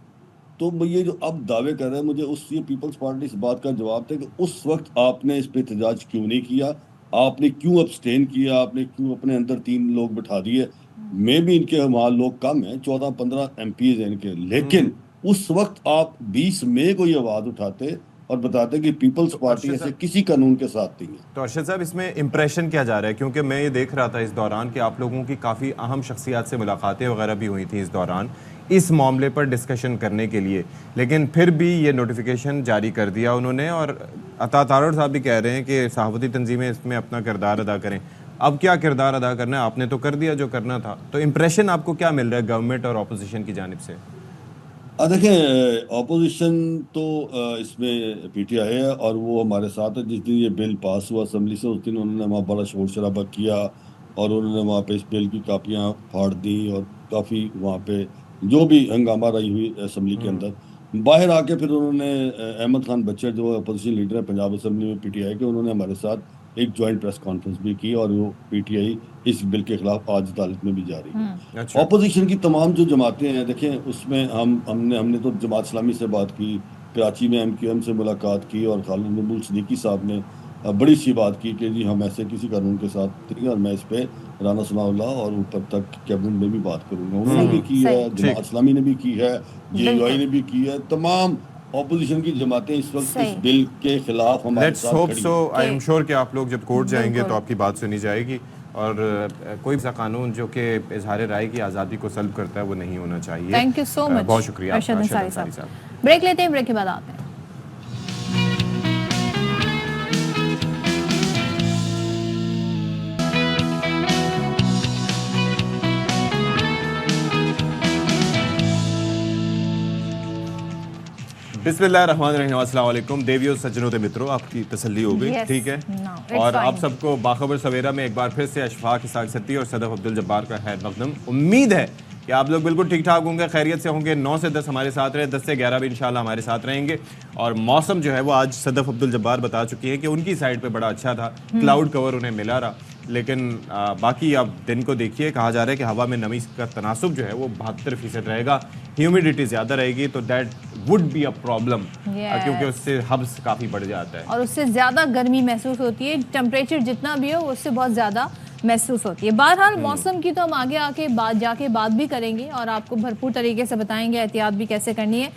तो ये जो अब दावे कर रहे हैं, मुझे उस ये पीपल्स पार्टी इस बात का जवाब था कि उस वक्त आपने इस पे एहतजाज क्यों नहीं किया, आपने क्यों अब्सटेन किया, आपने क्यों अपने अंदर 3 लोग बिठा दिए। में भी इनके वहाँ लोग कम हैं, 14-15 MPs हैं इनके, लेकिन उस वक्त आप 20 मई को ये आवाज उठाते और बताते कि पीपल्स पार्टी ऐसे किसी कानून के साथ नहीं है। तो अरशद साहब, इसमें इंप्रेशन क्या जा रहा है, क्योंकि मैं ये देख रहा था इस दौरान कि आप लोगों की काफ़ी अहम शख्सियात से मुलाकातें वगैरह भी हुई थी इस दौरान इस मामले पर डिस्कशन करने के लिए, लेकिन फिर भी ये नोटिफिकेशन जारी कर दिया उन्होंने, और अता तारड़ साहब भी कह रहे हैं कि सहाफ़ती तंजीमें इसमें अपना किरदार अदा करें। अब क्या किरदार अदा करना है? आपने तो कर दिया जो करना था, तो इम्प्रेशन आपको क्या मिल रहा है गवर्नमेंट और अपोजिशन की जानिब से? देखें, ऑपोजिशन तो इसमें पीटीआई है और वो हमारे साथ है। जिस दिन ये बिल पास हुआ असेंबली से, उस दिन उन्होंने वहाँ बड़ा शोर शराबा किया और उन्होंने वहाँ पे इस बिल की कापियाँ फाड़ दी और काफ़ी वहाँ पे जो भी हंगामा रही हुई असेंबली के अंदर। बाहर आके फिर उन्होंने अहमद खान बच्चर जो अपोजिशन लीडर है पंजाब असेंबली में पीटीआई के, उन्होंने हमारे साथ एक जॉइंट प्रेस कॉन्फ्रेंस भी की और वो पीटीआई इस बिल के खिलाफ आज अदालत में भी जा रही है। अच्छा। ऑपोजिशन की तमाम जो जमातें हैं, देखें उसमें हमने तो जमात इस्लामी से बात की, कराची में एमक्यूएम से मुलाकात की और खालिद महमूद सिद्दीकी साहब ने बड़ी सी बात की कि जी हम ऐसे किसी कानून के साथ नहीं, और मैं इस पे राना सनाउल्लाह और ऊपर तक कैबिनेट में भी बात करूंगा। उन्होंने भी की है, जमात इस्लामी ने भी की है, जेयूआई ने भी की है। तमाम ऑपोजिशन की जमातें इस वक्त इस बिल के खिलाफ हमारे साथ खड़ी हैं। आई एम श्योर कि आप लोग जब कोर्ट जाएंगे तो आपकी बात सुनी जाएगी और कोई सा कानून जो कि इजहार राय की आज़ादी को सल्ब करता है वो नहीं होना चाहिए। थैंक यू सो मच, बहुत शुक्रिया अरशद अंसारी साहब। ब्रेक लेते हैं, ब्रेक के बाद आते हैं। बिस्मिल्लाहिर्रहमानिर्रहीम, अस्सलाम वालेकुम देवियों सज्जनों ते मित्रों, आपकी तसल्ली हो गई? ठीक है। और आप सबको बाखबर सवेरा में एक बार फिर से अशफाक इसाक सत्ती और सदफ अब्दुल जब्बार का खैर मकदम। उम्मीद है कि आप लोग बिल्कुल ठीक ठाक होंगे, खैरियत से होंगे। 9 से 10 हमारे साथ रहे, 10 से 11 भी इंशाल्लाह हमारे साथ रहेंगे। और मौसम जो है वो आज सदफ अब्दुल जब्बार बता चुकी है कि उनकी साइड पे बड़ा अच्छा था, क्लाउड कवर उन्हें मिला रहा। लेकिन बाकी आप दिन को देखिए, कहा जा रहा है कि हवा में नमी का तनासुब जो है वो 72% रहेगा, ह्यूमिडिटी ज़्यादा रहेगी, तो that would be a problem क्योंकि उससे हब्स काफ़ी बढ़ जाता है और उससे ज़्यादा गर्मी महसूस होती है। टेम्परेचर जितना भी हो उससे बहुत ज़्यादा महसूस होती है। बहरहाल मौसम की तो हम आगे आके बात भी करेंगे और आपको भरपूर तरीके से बताएंगे एहतियात भी कैसे करनी है।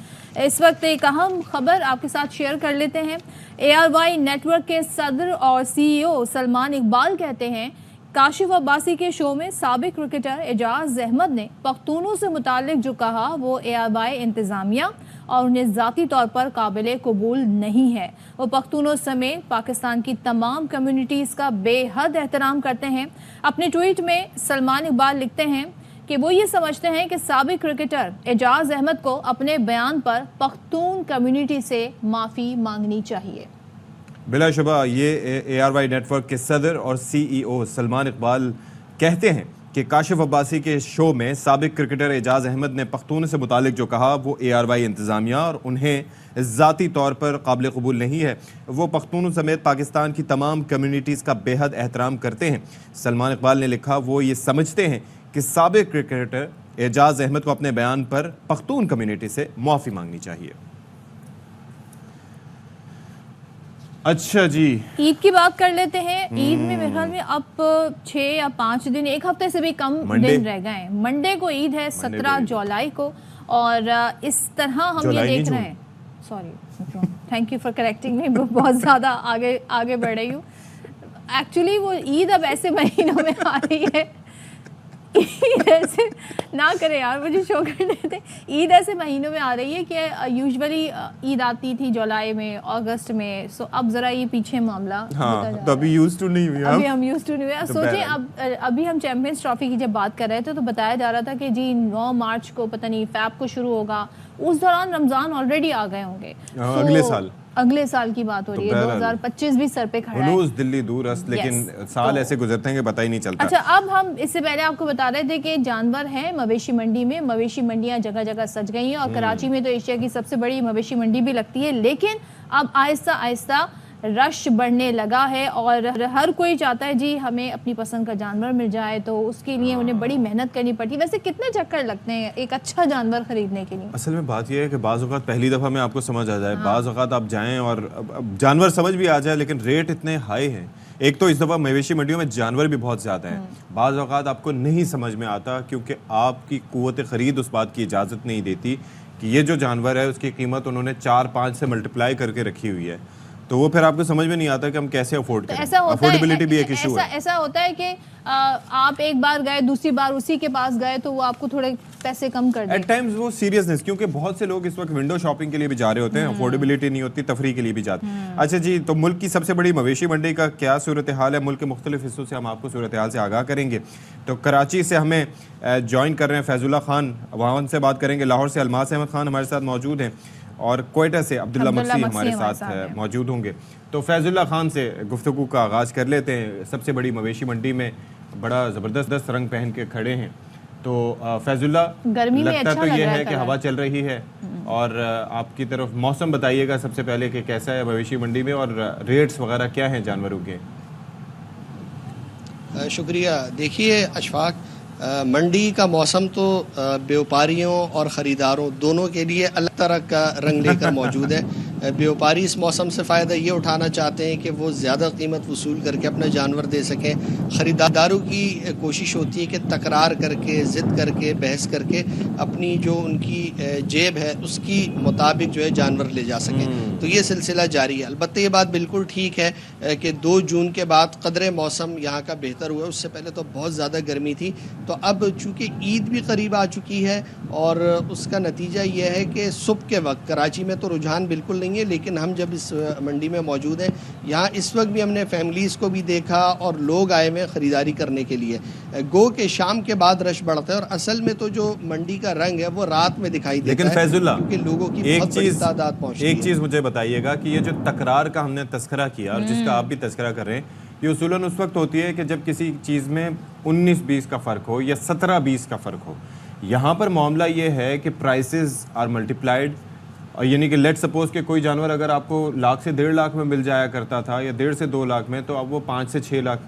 इस वक्त एक अहम खबर आपके साथ शेयर कर लेते हैं। ARY नेटवर्क के सदर और CEO सलमान इकबाल कहते हैं काशिफ अब्बासी के शो में साबिक क्रिकेटर एजाज अहमद ने पख्तूनों से मुतालिक जो कहा वो ARY इंतज़ामिया और उन्हें ज़ाती तौर पर काबिल कबूल नहीं है। वो पख्तूनों समेत पाकिस्तान की तमाम कम्युनिटीज़ का बेहद एहतराम करते हैं। अपने ट्वीट में सलमान इकबाल लिखते हैं कि वो ये समझते हैं कि साबिक क्रिकेटर एजाज अहमद को अपने बयान पर पख्तून कम्युनिटी से माफ़ी मांगनी चाहिए। बिलाशुबा ये ARY नेटवर्क के सदर और CEO सलमान इकबाल कहते हैं कि काशिफ अब्बासी के शो में साबिक क्रिकेटर एजाज अहमद ने पख्तून से मुतालिक जो कहा वो ARY इंतज़ामिया और उन्हें ज़ाती तौर पर काबिल कबूल नहीं है। वो पख्तून समेत पाकिस्तान की तमाम कम्युनिटीज़ का बेहद एहतराम करते हैं। सलमान इकबाल ने लिखा वो ये समझते हैं कि साबिक क्रिकेटर एजाज अहमद को अपने बयान पर पख्तून कम्युनिटी से माफ़ी मांगनी चाहिए। अच्छा जी, ईद की बात कर लेते हैं। ईद में मेरे ख्याल में अब 6 या 5 दिन, एक हफ्ते से भी कम दिन रह गए हैं। मंडे को ईद है, 17 जुलाई को। और इस तरह हम ये देख रहे हैं, sorry thank you for correcting me, बहुत ज़्यादा आगे बढ़ रही हूँ। एक्चुअली वो ईद अब ऐसे महीनों में आ रही है, ईद ऐसे ना करें यार, मुझे शो करने थे। ईद ऐसे महीनों में आ रही है कि यूजुअली ईद आती थी जुलाई में, अगस्त में। सो अब जरा ये पीछे मामला तो अभी यूज्ड टू नहीं हुई, अभी हम यूज्ड टू नहीं हुए। सोचिए अब अभी हम चैंपियंस ट्रॉफी की जब बात कर रहे थे तो बताया जा रहा था कि जी 9 मार्च को पता नहीं फैब को शुरू होगा, उस दौरान रमजान ऑलरेडी आ गए होंगे। अगले साल की बात हो रही है, 2025 भी सर पे खड़ा है। हुनूस दिल्ली दूर है, लेकिन साल ऐसे गुजरते हैं कि पता ही नहीं चलता। अच्छा, अब हम इससे पहले आपको बता रहे थे कि जानवर हैं मवेशी मंडी में, मवेशी मंडियां जगह जगह सज गई हैं और कराची में तो एशिया की सबसे बड़ी मवेशी मंडी भी लगती है। लेकिन अब आहिस्ता आहिस्ता रश बढ़ने लगा है और हर कोई चाहता है जी हमें अपनी पसंद का जानवर मिल जाए, तो उसके लिए उन्हें बड़ी मेहनत करनी पड़ती है। वैसे कितने चक्कर लगते हैं एक अच्छा जानवर खरीदने के लिए? असल में बात यह है कि बाज़ औक़ात पहली दफ़ा में आपको समझ आ जाए, बाज़ औक़ात आप जाएं और जानवर समझ भी आ जाए, लेकिन रेट इतने हाई हैं। एक तो इस दफ़ा मवेशी मंडियों में जानवर भी बहुत ज़्यादा हैं, बाज़ औक़ात आपको नहीं समझ में आता क्योंकि आपकी क़ुव्वत ख़रीद उस बात की इजाज़त नहीं देती कि ये जो जानवर है उसकी कीमत उन्होंने 4-5 से मल्टीप्लाई करके रखी हुई है। तो वो फिर आपको समझ में नहीं आता कि हम कैसे अफोर्ड करें। ऐसा होता अफोर्डेबिलिटी भी एक इशू है। ऐसा होता है कि आप एक बार गए, दूसरी बार उसी के पास गए तो वो आपको थोड़े पैसे कम कर दें। एट टाइम्स वो सीरियसनेस, क्योंकि बहुत से लोग इस वक्त विंडो शॉपिंग के लिए भी जा रहे होते हैं, अफोर्डेबिलिटी नहीं होती, तफरी के लिए भी जाते हैं। अच्छा जी, तो मुल्क की सबसे बड़ी मवेशी मंडी का क्या सूरत हाल है? मुल्क के मुख्तलिफ हिस्सों से हम आपको सूरत हाल से आगाह करेंगे। तो कराची से हमें ज्वाइन कर रहे हैं फैजुल्ला खान, वहाँ से बात करेंगे। लाहौर से अलमास अहमद खान हमारे साथ मौजूद हैं और क्वेटा से अब्दुल्ला मक्सी हमारे साथ मौजूद होंगे। तो फैजुल्ला खान से गुफ्तगू का आगाज़ कर लेते हैं। सबसे बड़ी मवेशी मंडी में बड़ा ज़बरदस्त रंग पहन के खड़े हैं। तो फैजुल्ला, गर्मी में लगता अच्छा तो ये लग है कि हवा चल रही है, और आपकी तरफ मौसम बताइएगा सबसे पहले कि कैसा है मवेशी मंडी में और रेट्स वगैरह क्या हैं जानवरों के? शुक्रिया। देखिए अशफाक, मंडी का मौसम तो व्यापारियों और ख़रीदारों दोनों के लिए अलग तरह का रंग लेकर मौजूद है। व्यापारी इस मौसम से फ़ायदा ये उठाना चाहते हैं कि वो ज़्यादा कीमत वसूल करके अपना जानवर दे सकें। ख़रीदारों की कोशिश होती है कि तकरार करके, ज़िद करके, बहस करके अपनी जो उनकी जेब है उसकी मुताबिक जो है जानवर ले जा सकें। तो ये सिलसिला जारी है। अलबत्ता ये बात बिल्कुल ठीक है कि 2 जून के बाद कदरे मौसम यहाँ का बेहतर हुआ। उससे पहले तो बहुत ज़्यादा गर्मी थी। तो अब चूँकि ईद भी करीब आ चुकी है और उसका नतीजा ये है कि सुबह के वक्त कराची में तो रुझान बिल्कुल नहीं है, लेकिन हम जब इस मंडी में मौजूद हैं, यहाँ इस वक्त भी हमने फैमिलीज़ को भी देखा और लोग आए हुए ख़रीदारी करने के लिए। गो के शाम के बाद रश बढ़ता है और असल में तो जो मंडी का रंग है वो रात में दिखाई देता है। लेकिन फैजुल्ला, क्योंकि लोगों की बहुत बड़ी तादाद पहुँचती है। एक चीज़ मुझे बताइएगा कि ये जो तकरार का हमने तस्करा किया और जिसका आप भी तस्करा कर रहे हैं, ये उसूलन उस वक्त होती है कि जब किसी चीज़ में 19-20 का फ़र्क हो या 17-20 का फ़र्क हो। यहाँ पर मामला ये है कि प्राइसेस आर मल्टीप्लाइड, और यानी कि लेट सपोज कि कोई जानवर अगर आपको लाख से 1.5 लाख में मिल जाया करता था या 1.5 से 2 लाख में, तो अब वो 5 से 6 लाख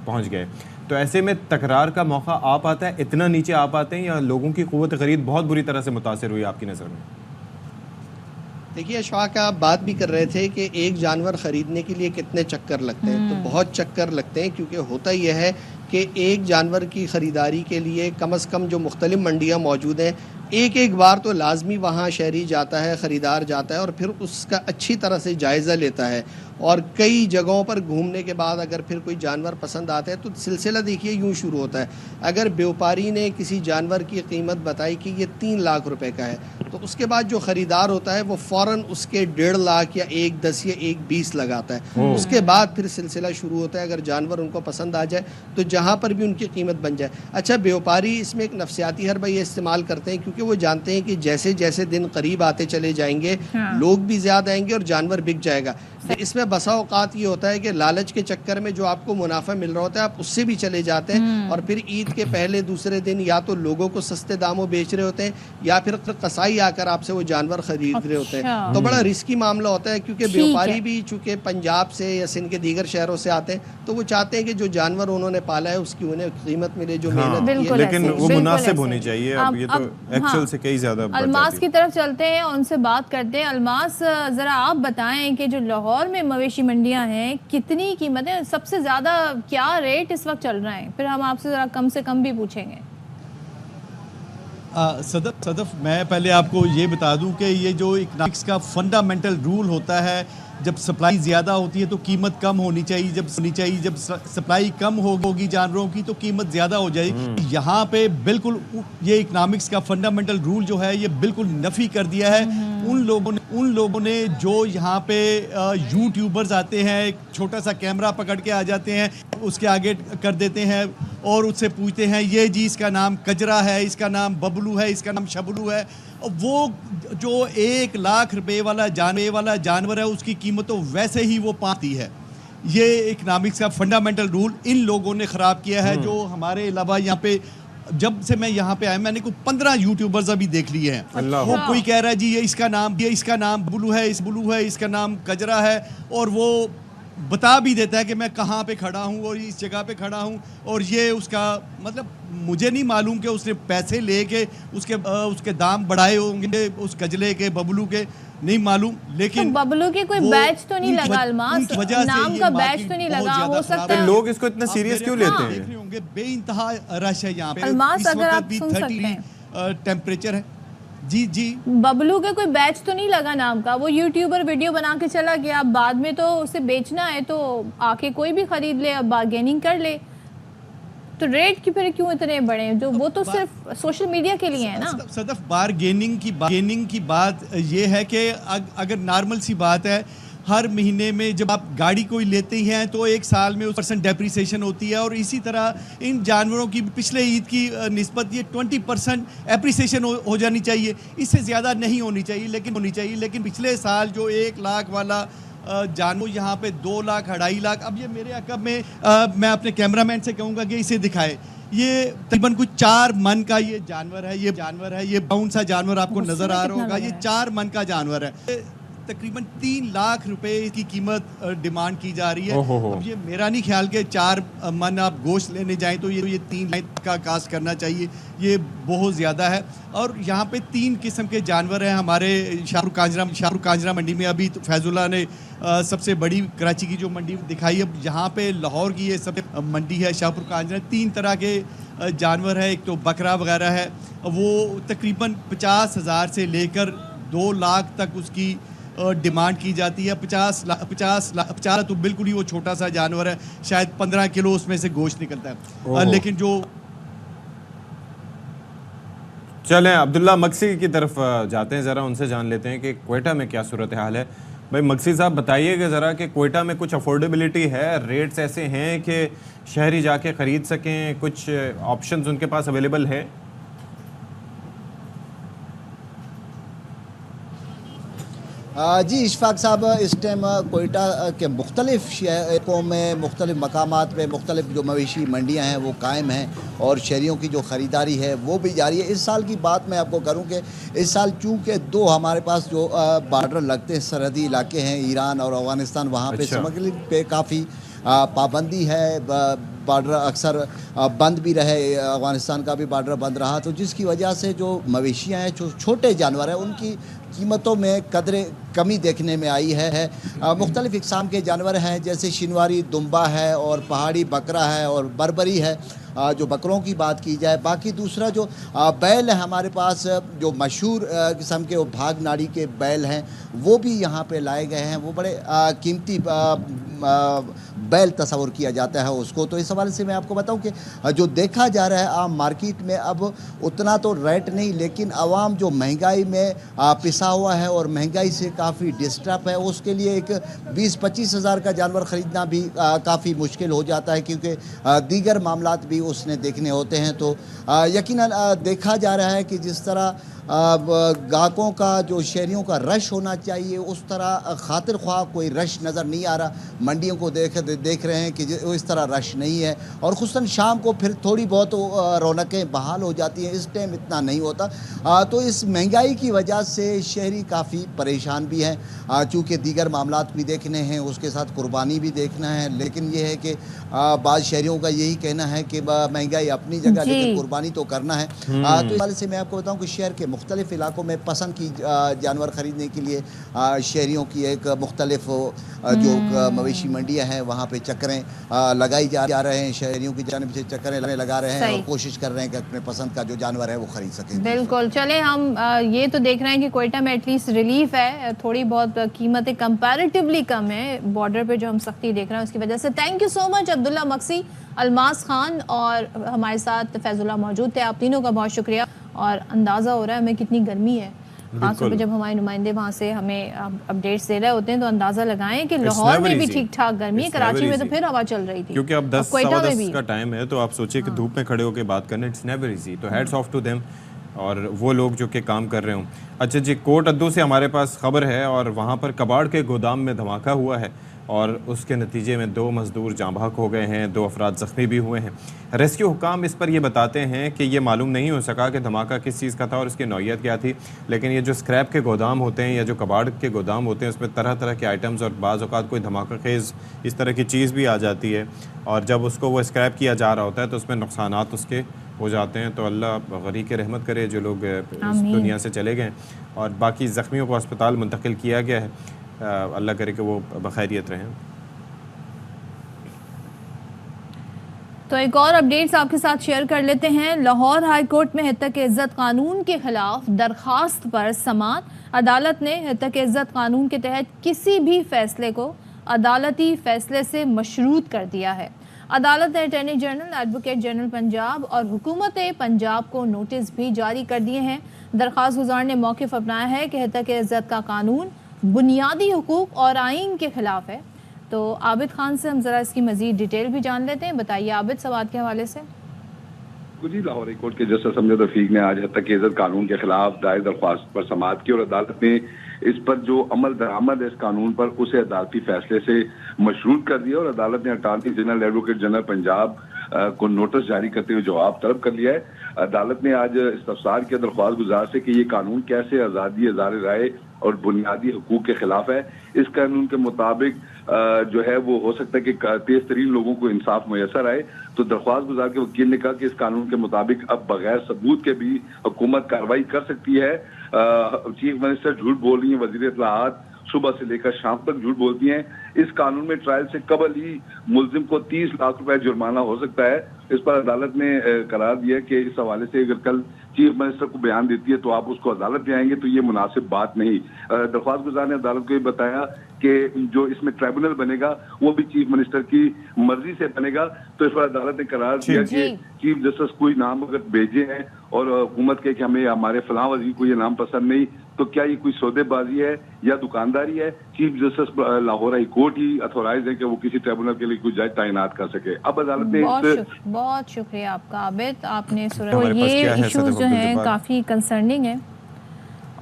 पहुँच गए। तो ऐसे में तकरार का मौका आ पाता है, इतना नीचे आ पाते हैं, या लोगों की क़ुव्वत ख़रीद बहुत बुरी तरह से मुतासिर हुई आपकी नज़र में? देखिए अशफाक, आप बात भी कर रहे थे कि एक जानवर ख़रीदने के लिए कितने चक्कर लगते हैं। तो बहुत चक्कर लगते हैं, क्योंकि होता यह है कि एक जानवर की ख़रीदारी के लिए कम से कम जो मुख्तलिफ़ मंडियाँ मौजूद हैं, एक बार तो लाजमी वहाँ शहरी जाता है, ख़रीदार जाता है और फिर उसका अच्छी तरह से जायज़ा लेता है। और कई जगहों पर घूमने के बाद अगर फिर कोई जानवर पसंद आता है तो सिलसिला देखिए यूँ शुरू होता है। अगर व्यापारी ने किसी जानवर की कीमत बताई कि ये 3 लाख रुपए का है, तो उसके बाद जो ख़रीदार होता है वो फ़ौरन उसके 1.5 लाख या 1.10 या 1.20 लगाता है। उसके बाद फिर सिलसिला शुरू होता है। अगर जानवर उनको पसंद आ जाए तो जहाँ पर भी उनकी कीमत बन जाए। अच्छा, व्यापारी इसमें एक नफसियाती हरबा ये इस्तेमाल करते हैं, क्योंकि वो जानते हैं कि जैसे जैसे दिन करीब आते चले जाएंगे, लोग भी ज़्यादा आएंगे और जानवर बिक जाएगा। तो इसमें बसा औकात ये होता है कि लालच के चक्कर में जो आपको मुनाफा मिल रहा होता है आप उससे भी चले जाते हैं, और फिर ईद के पहले दूसरे दिन या तो लोगों को सस्ते दामों बेच रहे होते हैं या फिर कसाई आकर आपसे वो जानवर खरीद रहे होते हैं। तो बड़ा रिस्की मामला होता है, क्योंकि व्यापारी भी चूँकि पंजाब से या सिंध के दीगर शहरों से आते हैं, तो वो चाहते हैं कि जो जानवर उन्होंने पाला है उसकी उन्हें कीमत मिले, जो मेहनत की है। लेकिन वो मुनासिब होनी चाहिए। अब ये तो एक्चुअल से कई ज़्यादा। अलमास की तरफ चलते हैं और उनसे बात करते हैं। अलमास, ज़रा आप बताएं कि जो लाहौर में मवेशी मंडियां हैं, कितनी कीमतें, सबसे ज़्यादा क्या रेट इस वक्त चल रहा है? फिर हम आपसे ज़रा कम से कम भी पूछेंगे। सदफ, मैं पहले आपको ये बता दूं कि ये जो इकोनॉमिक्स का फंडामेंटल रूल होता है, जब सप्लाई ज़्यादा होती है तो कीमत कम होनी चाहिए, जब सप्लाई कम होगी जानवरों की तो कीमत ज़्यादा हो जाएगी। यहाँ पे बिल्कुल ये इकोनॉमिक्स का फंडामेंटल रूल जो है ये बिल्कुल नफ़ी कर दिया है। उन लोगों ने जो यहाँ पे यूट्यूबर्स आते हैं, एक छोटा सा कैमरा पकड़ के आ जाते हैं, उसके आगे कर देते हैं और उससे पूछते हैं ये जी इसका नाम कजरा है, इसका नाम बबलू है, इसका नाम शबलू है। वो जो 1 लाख रुपए वाला जानवर है उसकी कीमत तो वैसे ही वो पाती है। ये इकोनॉमिक्स का फंडामेंटल रूल इन लोगों ने ख़राब किया है। जो हमारे अलावा यहाँ पे जब से मैं यहाँ पे आया मैंने को 15 यूट्यूबर्स अभी देख लिए हैं। वो कोई कह रहा है जी ये इसका नाम बुलू है, इसका नाम कजरा है, और वो बता भी देता है कि मैं कहाँ पे खड़ा हूँ और इस जगह पे खड़ा हूँ, और ये उसका मतलब मुझे नहीं मालूम कि उसने पैसे लेके उसके दाम बढ़ाए होंगे उस कजले के, बबलू के, नहीं मालूम। लेकिन तो बबलू की कोई बैच तो नहीं लगा अलमास, नाम का बैच तो नहीं लगा, हो सकता है। लोग इसको इतना सीरियस क्यों लेते हैं? देख रहे होंगे बेइंतहा रश है यहाँ पे। अलमास, अगर आप सुन सकते हैं, टेम्परेचर है, जी जी बबलू के कोई बैच तो नहीं लगा नाम का, वो यूट्यूबर वीडियो बना के चला गया, अब बाद में तो उसे बेचना है तो आके कोई भी खरीद ले, अब बार्गेनिंग कर ले, तो रेट की फिर क्यों इतने बड़े, जो वो तो सिर्फ सोशल मीडिया के लिए है ना। सदफ बार्गेनिंग की बात ये है कि अगर नॉर्मल सी बात है, हर महीने में जब आप गाड़ी कोई लेते हैं तो एक साल में उस % डेप्रिसिएशन होती है, और इसी तरह इन जानवरों की पिछले ईद की निस्बत ये 20% एप्रिसिएशन हो जानी चाहिए, इससे ज़्यादा नहीं होनी चाहिए। लेकिन पिछले साल जो 1 लाख वाला जानवर यहाँ पे 2 लाख 2.5 लाख, अब ये मेरे अकब में मैं अपने कैमरामैन से कहूँगा कि इसे दिखाए, ये तकरीबन कुछ 4 मन का ये जानवर है, ये कौन सा जानवर आपको नजर आ रहा होगा, ये 4 मन का जानवर है, तकरीबन 3 लाख रुपए की कीमत डिमांड की जा रही है। अब ये मेरा नहीं ख्याल कि 4 मन आप गोश्त लेने जाएं तो ये 3 लाख का कास्ट करना चाहिए, ये बहुत ज़्यादा है। और यहाँ पे 3 किस्म के जानवर हैं हमारे शाहरुख कांजरा मंडी में। अभी तो फैजुल्ला ने सबसे बड़ी कराची की जो मंडी दिखाई, अब यहाँ पे लाहौर की ये सब मंडी है शाहपुर कांजरा। 3 तरह के जानवर है, एक तो बकरा वगैरह है, वो तकरीबन 50,000 से लेकर 2 लाख तक उसकी डिमांड की जाती है। 50 लाख तो बिल्कुल ही वो छोटा सा जानवर है, शायद 15 किलो उसमें से गोश्त निकलता है। लेकिन जो चलें अब्दुल्ला मक्सी की तरफ जाते हैं, ज़रा उनसे जान लेते हैं कि क्वेटा में क्या सूरत हाल है। भाई मक्सी साहब बताइएगा ज़रा कि क्वेटा में कुछ अफोर्डेबिलिटी है, रेट्स ऐसे हैं कि शहरी जाके ख़रीद सकें, कुछ ऑप्शंस उनके पास अवेलेबल है? जी इशफाक साहब, इस टाइम कोयटा के मुख्तलिफ शहरों में मुख्तलिफ मकामात पे मुख्तलिफ जो मवेशी मंडियाँ हैं वो कायम हैं, और शहरियों की जो ख़रीदारी है वो भी जारी है। इस साल की बात मैं आपको करूं कि इस साल चूँकि 2 हमारे पास जो बॉर्डर लगते हैं, सरहदी इलाके हैं ईरान और अफ़गानिस्तान, वहाँ पे स्मगलिंग पे काफ़ी पाबंदी है। बॉर्डर अक्सर बंद भी रहे, अफ़गानिस्तान का भी बॉर्डर बंद रहा, तो जिसकी वजह से जो मवेशियाँ हैं, जो छोटे जानवर हैं, उनकी कीमतों में कदरे कमी देखने में आई है। मुख्तलिफ़ इक़साम के जानवर हैं, जैसे शिनवारी दुम्बा है और पहाड़ी बकरा है और बरबरी है, जो बकरों की बात की जाए। बाकी दूसरा जो बैल है हमारे पास, जो मशहूर किस्म के वो भाग नाड़ी के बैल हैं, वो भी यहाँ पे लाए गए हैं। वो बड़े कीमती बैल तस्वर किया जाता है उसको। तो इस हवाले से मैं आपको बताऊं कि जो देखा जा रहा है आम मार्केट में, अब उतना तो रेट नहीं, लेकिन आवाम जो महंगाई में पिसा हुआ है और महंगाई से काफ़ी डिस्टर्ब है, उसके लिए एक 20-25 हज़ार का जानवर ख़रीदना भी काफ़ी मुश्किल हो जाता है, क्योंकि दीगर मामलात भी उसने देखने होते हैं। तो यकीनन देखा जा रहा है कि जिस तरह ग्राहकों का, जो शहरियों का रश होना चाहिए, उस तरह खातिर ख्वाह कोई रश नज़र नहीं आ रहा। मंडियों को देख रहे हैं कि इस तरह रश नहीं है, और ख़ुसूसन शाम को फिर थोड़ी बहुत रौनकें बहाल हो जाती हैं, इस टाइम इतना नहीं होता। तो इस महंगाई की वजह से शहरी काफ़ी परेशान भी हैं, चूँकि दीगर मामलात भी देखने हैं, उसके साथ कुर्बानी भी देखना है। लेकिन यह है कि बाज़ शहरियों का यही कहना है कि महंगाई अपनी जगह, लेकिन कुर्बानी तो करना है। तो इस वाले से मैं आपको बताऊँ कि शहर के मुख्तलिफ इलाकों में पसंद की जानवर ख़रीदने के लिए शहरियों की एक मुख्तलिफ जो मवेशी मंडियाँ हैं, वहाँ पे चक्करें लगाई जा रहे हैं। शहरियों की जानिब से चक्करें लगा रहे हैं और कोशिश कर रहे हैं कि अपने पसंद का जो जानवर है वो ख़रीद सकें। बिल्कुल। चले हम ये तो देख रहे हैं कि कोयटा में एटलीस्ट रिलीफ है, थोड़ी बहुत कीमतें कंपैरेटिवली कम है बॉर्डर पे जो हम सख्ती देख रहे हैं उसकी वजह से। Thank you so much Abdullah Maksi, Almas Khan और हमारे साथ फैजुल्ला मौजूद थे। आप तीनों का बहुत शुक्रिया। और अंदाज़ा हो रहा है हमें कितनी गर्मी है, खासतौर पर जब हमारे नुमाइंदे वहाँ से हमें अपडेट्स दे रहे होते हैं, तो अंदाज़ा लगाएं कि लाहौर में भी ठीक ठाक गर्मी है, कराची में तो फिर हवा चल रही थी, क्योंकि अब 10 का टाइम है, तो आप सोचिए कि धूप में खड़े होकर बात करना, इट्स नेवर इजी। तो हेड्स ऑफ टू देम, और वो लोग जो कि काम कर रहे हों। अच्छा जी, कोट अद्दू से हमारे पास खबर है, और वहाँ पर कबाड़ के गोदाम में धमाका हुआ है, और उसके नतीजे में 2 मज़दूर जाँ बहक हो गए हैं, 2 अफराद ज़ख्मी भी हुए हैं। रेस्क्यू हुकाम इस पर ये बताते हैं कि ये मालूम नहीं हो सका कि धमाका किस चीज़ का था और इसकी नौइयत क्या थी, लेकिन ये जो स्क्रैप के गोदाम होते हैं या जो कबाड़ के गोदाम होते हैं, उसमें तरह तरह के आइटम्स, और बाज़ औक़ात कोई धमाका खेज़ इस तरह की चीज़ भी आ जाती है, और जब उसको वो स्क्रैप किया जा रहा होता है तो उसमें नुकसानात उसके हो जाते हैं। तो अल्लाह गरी के रहमत करे जो लोग इस दुनिया से चले गए, और बाकी ज़ख्मियों को अस्पताल मुंतकिल किया गया है। अल्लाह करे कि वो बखैरियत रहें। तो एक और अपडेट्स आपके साथ शेयर कर लेते हैं। लाहौर हाई कोर्ट में हितक इज्जत कानून के खिलाफ दरखास्त पर समाअत। अदालत ने हितक इज्जत कानून के तहत किसी भी फैसले को अदालती फैसले से मशरूत कर दिया है। अदालत ने attorney general, advocate general Punjab और हुकूमत पंजाब को नोटिस भी जारी कर दिए हैं। दरखास्त गुजार ने मौक़िफ़ अपनाया है कि हितक इज्जत का कानून बुनियादी हुकूक और आइन के खिलाफ है। तो आबिद खान से हम ज़रा इसकी मज़ीद डिटेल भी जान लेते हैं। बताइए आबिद, सवाल के हवाले से। जी, लाहौर हाई कोर्ट के जस्टिस अमजद रफीक ने आज हितक इज्जत कानून के खिलाफ दायर दरख्वास्त पर समाअत की और अदालत ने इस पर जो अमल दरामद है इस कानून पर उसे अदालती फैसले से मशरूत कर दिया और अदालत ने attorney general, advocate general Punjab को नोटिस जारी करते हुए जवाब तलब कर लिया है। अदालत ने आज इस्तफसार किया दरख्वास्त गुजार से कि ये कानून कैसे आज़ादी इज़हार राय और बुनियादी हुकूक के खिलाफ है। इस कानून के मुताबिक जो है वो हो सकता है कि तेज तरीन लोगों को इंसाफ मैसर आए। तो दरख्वास्त गुजार के वकील ने कहा कि इस कानून के मुताबिक अब बगैर सबूत के भी हुकूमत कार्रवाई कर सकती है। चीफ मिनिस्टर झूठ बोल रही है, वजीर इत्तलाआत सुबह से लेकर शाम तक झूठ बोलती हैं। इस कानून में ट्रायल से कबल ही मुल्जिम को 30 लाख रुपए जुर्माना हो सकता है। इस पर अदालत ने करार दिया कि इस हवाले से अगर कल चीफ मिनिस्टर को बयान देती है तो आप उसको अदालत में आएंगे, तो ये मुनासिब बात नहीं। दरख्वास्त गुजार ने अदालत को ये बताया कि जो इसमें ट्राइब्यूनल बनेगा वो भी चीफ मिनिस्टर की मर्जी से बनेगा। तो इस पर अदालत ने करार दिया कि चीफ जस्टिस कोई नाम अगर भेजे हैं और हुकूमत के कि हमें हमारे फलां वजीर को ये नाम पसंद नहीं, तो क्या ये कोई सौदेबाजी है या दुकानदारी है? Chief justice Lahore high court ही अथोराइज है कि वो किसी ट्रिब्यूनल के लिए कोई जज तैनात कर सके। अब अदालत ने बहुत शुक्रिया आपका आबिद, आपने ये इश्यूज जो हैं काफ़ी कंसर्निंग है।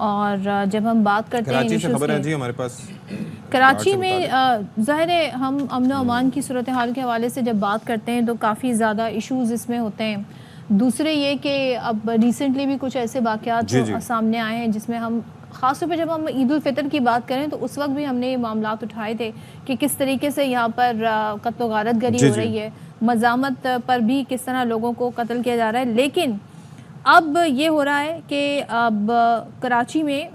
और जब हम बात करते हैं कराची से खबर है जी हमारे पास, कराची में ज़ाहिर है हम अमन व अमान की सूरत हाल के हवाले से जब बात करते हैं तो काफ़ी ज़्यादा इश्यूज इसमें होते हैं। दूसरे ये कि अब रिसेंटली भी कुछ ऐसे वाक़यात सामने आए हैं जिसमें हम ख़ास तौर पर जब हम ईद उल फितर की बात करें तो उस वक्त भी हमने ये मामलात उठाए थे कि किस तरीके से यहाँ पर कत्ल व गारतगरी हो रही है, मज़ामत पर भी किस तरह लोगों को कत्ल किया जा रहा है। लेकिन अब ये हो रहा है कि अब कराची में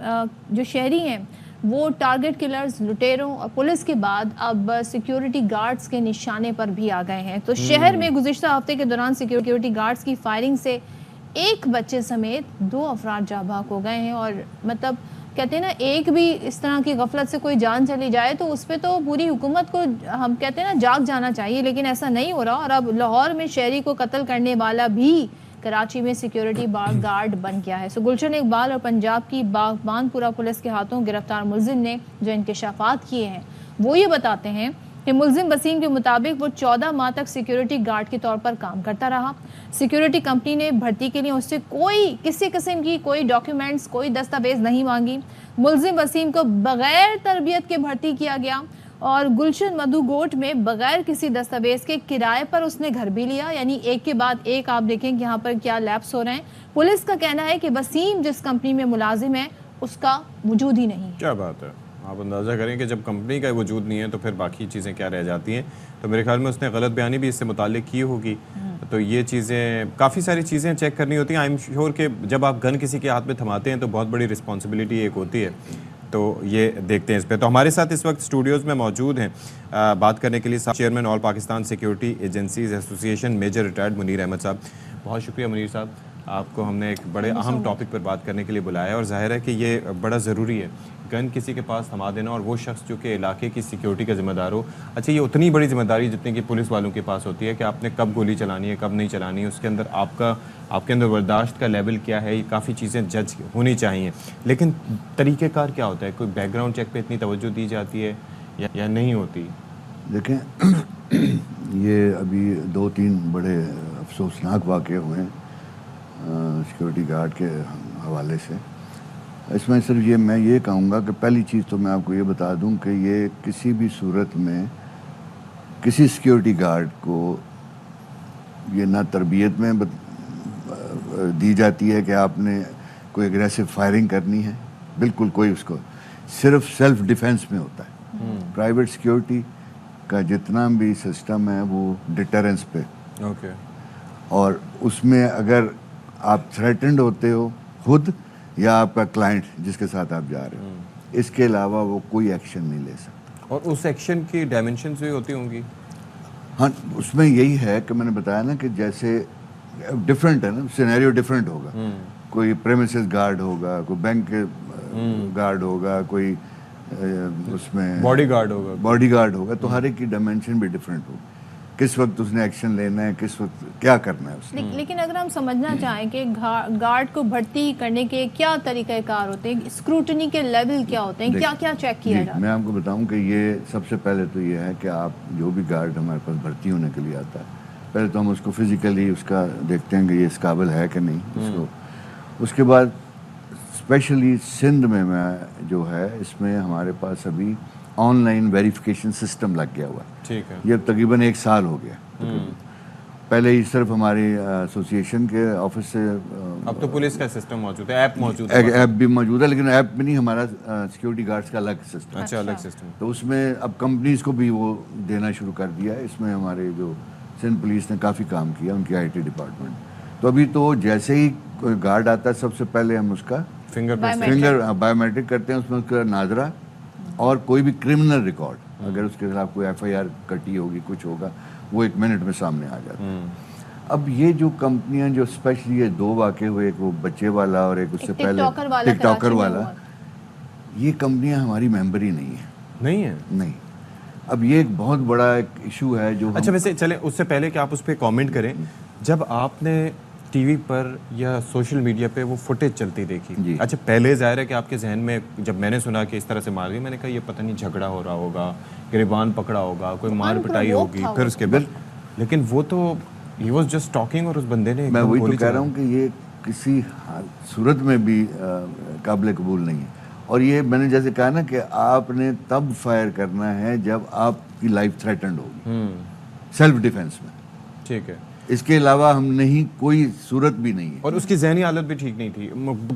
जो शहरी हैं वो टारगेट किलर्स, लुटेरों और पुलिस के बाद अब सिक्योरिटी गार्ड्स के निशाने पर भी आ गए हैं। तो शहर में गुज़िश्ता हफ्ते के दौरान सिक्योरिटी गार्ड्स की फायरिंग से एक बच्चे समेत 2 अफराद जाँ बहक हो गए हैं। और मतलब कहते हैं ना, एक भी इस तरह की गफलत से कोई जान चली जाए तो उस पर तो पूरी हुकूमत को हम कहते हैं ना जाग जाना चाहिए, लेकिन ऐसा नहीं हो रहा। और अब लाहौर में शहरी को कत्ल करने वाला भी कराची में सिक्योरिटी गार्ड बन गया है। सो गुलशन इकबाल और पंजाब की बागबानपुरा पुलिस के हाथों गिरफ्तार मुल्जिम ने जो इंकशाफात किए हैं वो ये बताते हैं कि मुल्जिम वसीम के मुताबिक वो 14 माह तक सिक्योरिटी गार्ड के तौर पर काम करता रहा। सिक्योरिटी कंपनी ने भर्ती के लिए उससे किसी किस्म की कोई डॉक्यूमेंट्स, कोई दस्तावेज नहीं मांगी। मुल्जिम वसीम को बगैर तरबियत के भर्ती किया गया और गुलशन मधु गोट में बगैर किसी दस्तावेज के किराए पर उसने घर भी लिया। यानी एक के बाद एक आप देखें कि यहाँ पर क्या लैप्स हो रहे हैं। पुलिस का कहना है कि वसीम जिस कंपनी में मुलाजिम है उसका वजूद ही नहीं। क्या बात है, आप अंदाज़ा करें कि जब कंपनी का वजूद नहीं है तो फिर बाकी चीज़ें क्या रह जाती हैं। तो मेरे ख्याल में उसने गलत बयानी भी इससे मुताल्लिक की होगी। तो ये चीज़ें, काफ़ी सारी चीज़ें चेक करनी होती हैं। आई एम श्योर कि जब आप गन किसी के हाथ में थमाते हैं तो बहुत बड़ी रिस्पॉन्सिबिलिटी एक होती है। तो ये देखते हैं इस पर। तो हमारे साथ इस वक्त स्टूडियोज़ में मौजूद हैं बात करने के लिए chairman all Pakistan security agencies association major retired Munir Ahmad साहब। बहुत शुक्रिया मुनीर साहब, आपको हमने एक बड़े अहम टॉपिक पर बात करने के लिए बुलाया है और जाहिर है कि ये बड़ा ज़रूरी है गन किसी के पास थमा देना और वो शख्स जो कि इलाके की सिक्योरिटी का ज़िम्मेदार हो। अच्छा, ये उतनी बड़ी जिम्मेदारी जितनी कि पुलिस वालों के पास होती है कि आपने कब गोली चलानी है, कब नहीं चलानी है, उसके अंदर आपके अंदर बर्दाश्त का लेवल क्या है, ये काफ़ी चीज़ें जज होनी चाहिए। लेकिन तरीक़ेकार क्या होता है? कोई बैकग्राउंड चेक पे इतनी तवज्जो दी जाती है या नहीं होती? देखें, ये अभी 2-3 बड़े अफसोसनाक वाक़े हुए हैं सिक्योरिटी गार्ड के हवाले से। इसमें सिर्फ मैं ये कहूँगा कि पहली चीज़ तो मैं आपको ये बता दूं कि ये किसी भी सूरत में किसी सिक्योरिटी गार्ड को ये ना तरबियत में दी जाती है कि आपने कोई एग्रेसिव फायरिंग करनी है, बिल्कुल कोई उसको सिर्फ सेल्फ डिफेंस में होता है। प्राइवेट सिक्योरिटी का जितना भी सिस्टम है वो डिटरेंस पे, और उसमें अगर आप थ्रेटेंड होते हो खुद या आपका क्लाइंट जिसके साथ आप जा रहे हो, इसके अलावा वो कोई एक्शन नहीं ले सकता। और उस एक्शन की डायमेंशंस भी होती होंगी? हाँ, उसमें यही है कि मैंने बताया ना कि जैसे डिफरेंट है ना, सिनेरियो डिफरेंट होगा। कोई प्रेमिसेस गार्ड होगा, कोई बैंक के गार्ड होगा, कोई उसमें बॉडीगार्ड होगा, तो हर एक की डायमेंशन भी डिफरेंट होगी। किस वक्त उसने एक्शन लेना है, किस वक्त क्या करना है उसने। लेकिन अगर हम समझना चाहें कि गार्ड को भर्ती करने के क्या तरीक़ेकार होते हैं, स्क्रूटनी के लेवल क्या होते हैं, क्या क्या चेक किया जाता है? मैं आपको बताऊं कि ये सबसे पहले तो ये है कि आप जो भी गार्ड हमारे पास भर्ती होने के लिए आता है, पहले तो हम उसको फिजिकली उसका देखते हैं कि ये इस काबिल है कि नहीं उसको। उसके बाद स्पेशली सिंध में मैं जो है, इसमें हमारे पास अभी ऑनलाइन वेरिफिकेशन सिस्टम लग गया हुआ है। ठीक है। ये तकरीबन 1 साल हो गया। पहले ही सिर्फ हमारी एसोसिएशन के ऑफिस से, अब तो पुलिस का सिस्टम मौजूद है, ऐप मौजूद है। ऐप भी मौजूद है, लेकिन ऐप में नहीं, हमारा सिक्योरिटी गार्ड्स का अलग सिस्टम। अच्छा, अलग सिस्टम। तो उसमें अब कंपनीज को भी वो देना शुरू कर दिया है। इसमें हमारे जो सिंध पुलिस ने काफ़ी काम किया, उनकी IT डिपार्टमेंट। तो अभी तो जैसे ही कोई गार्ड आता है, सबसे पहले हम उसका फिंगर बायोमेट्रिक करते हैं, उसमें उसका नाजरा और कोई भी क्रिमिनल रिकॉर्ड, अगर उसके खिलाफ कोई FIR कटी होगी, कुछ होगा, वो 1 मिनट में सामने आ जाता है। अब ये जो कंपनियां जो स्पेशली ये 2 वाक़े हुए, एक वो बच्चे वाला और एक उससे पहले टिकटॉकर वाला, ये कंपनियां हमारी मेंबर ही नहीं है। नहीं। अब ये एक बहुत बड़ा एक इशू है जो अच्छा, वैसे चले उससे पहले कि आप उस पर कॉमेंट करें, जब आपने टीवी पर या सोशल मीडिया पे वो फुटेज चलती देखी, अच्छा पहले ज़ाहिर है कि आपके जहन में जब मैंने सुना कि इस तरह से मार दी, मैंने कहा ये पता नहीं झगड़ा हो रहा होगा, गिरबान पकड़ा होगा, कोई मार पिटाई होगी, फिर उसके बाद, लेकिन वो तो ही वाज जस्ट टॉकिंग और उस बंदे ने, मैं वही तो कह रहा हूँ कि ये किसी सूरत में भी काबिल कबूल नहीं है। और ये मैंने जैसे कहा ना कि आपने तब फायर करना है जब आपकी लाइफ थ्रेटन्ड होगी, सेल्फ डिफेंस में। ठीक है। इसके अलावा हम नहीं, कोई सूरत भी नहीं है। और उसकी ज़हनी हालत भी ठीक नहीं थी,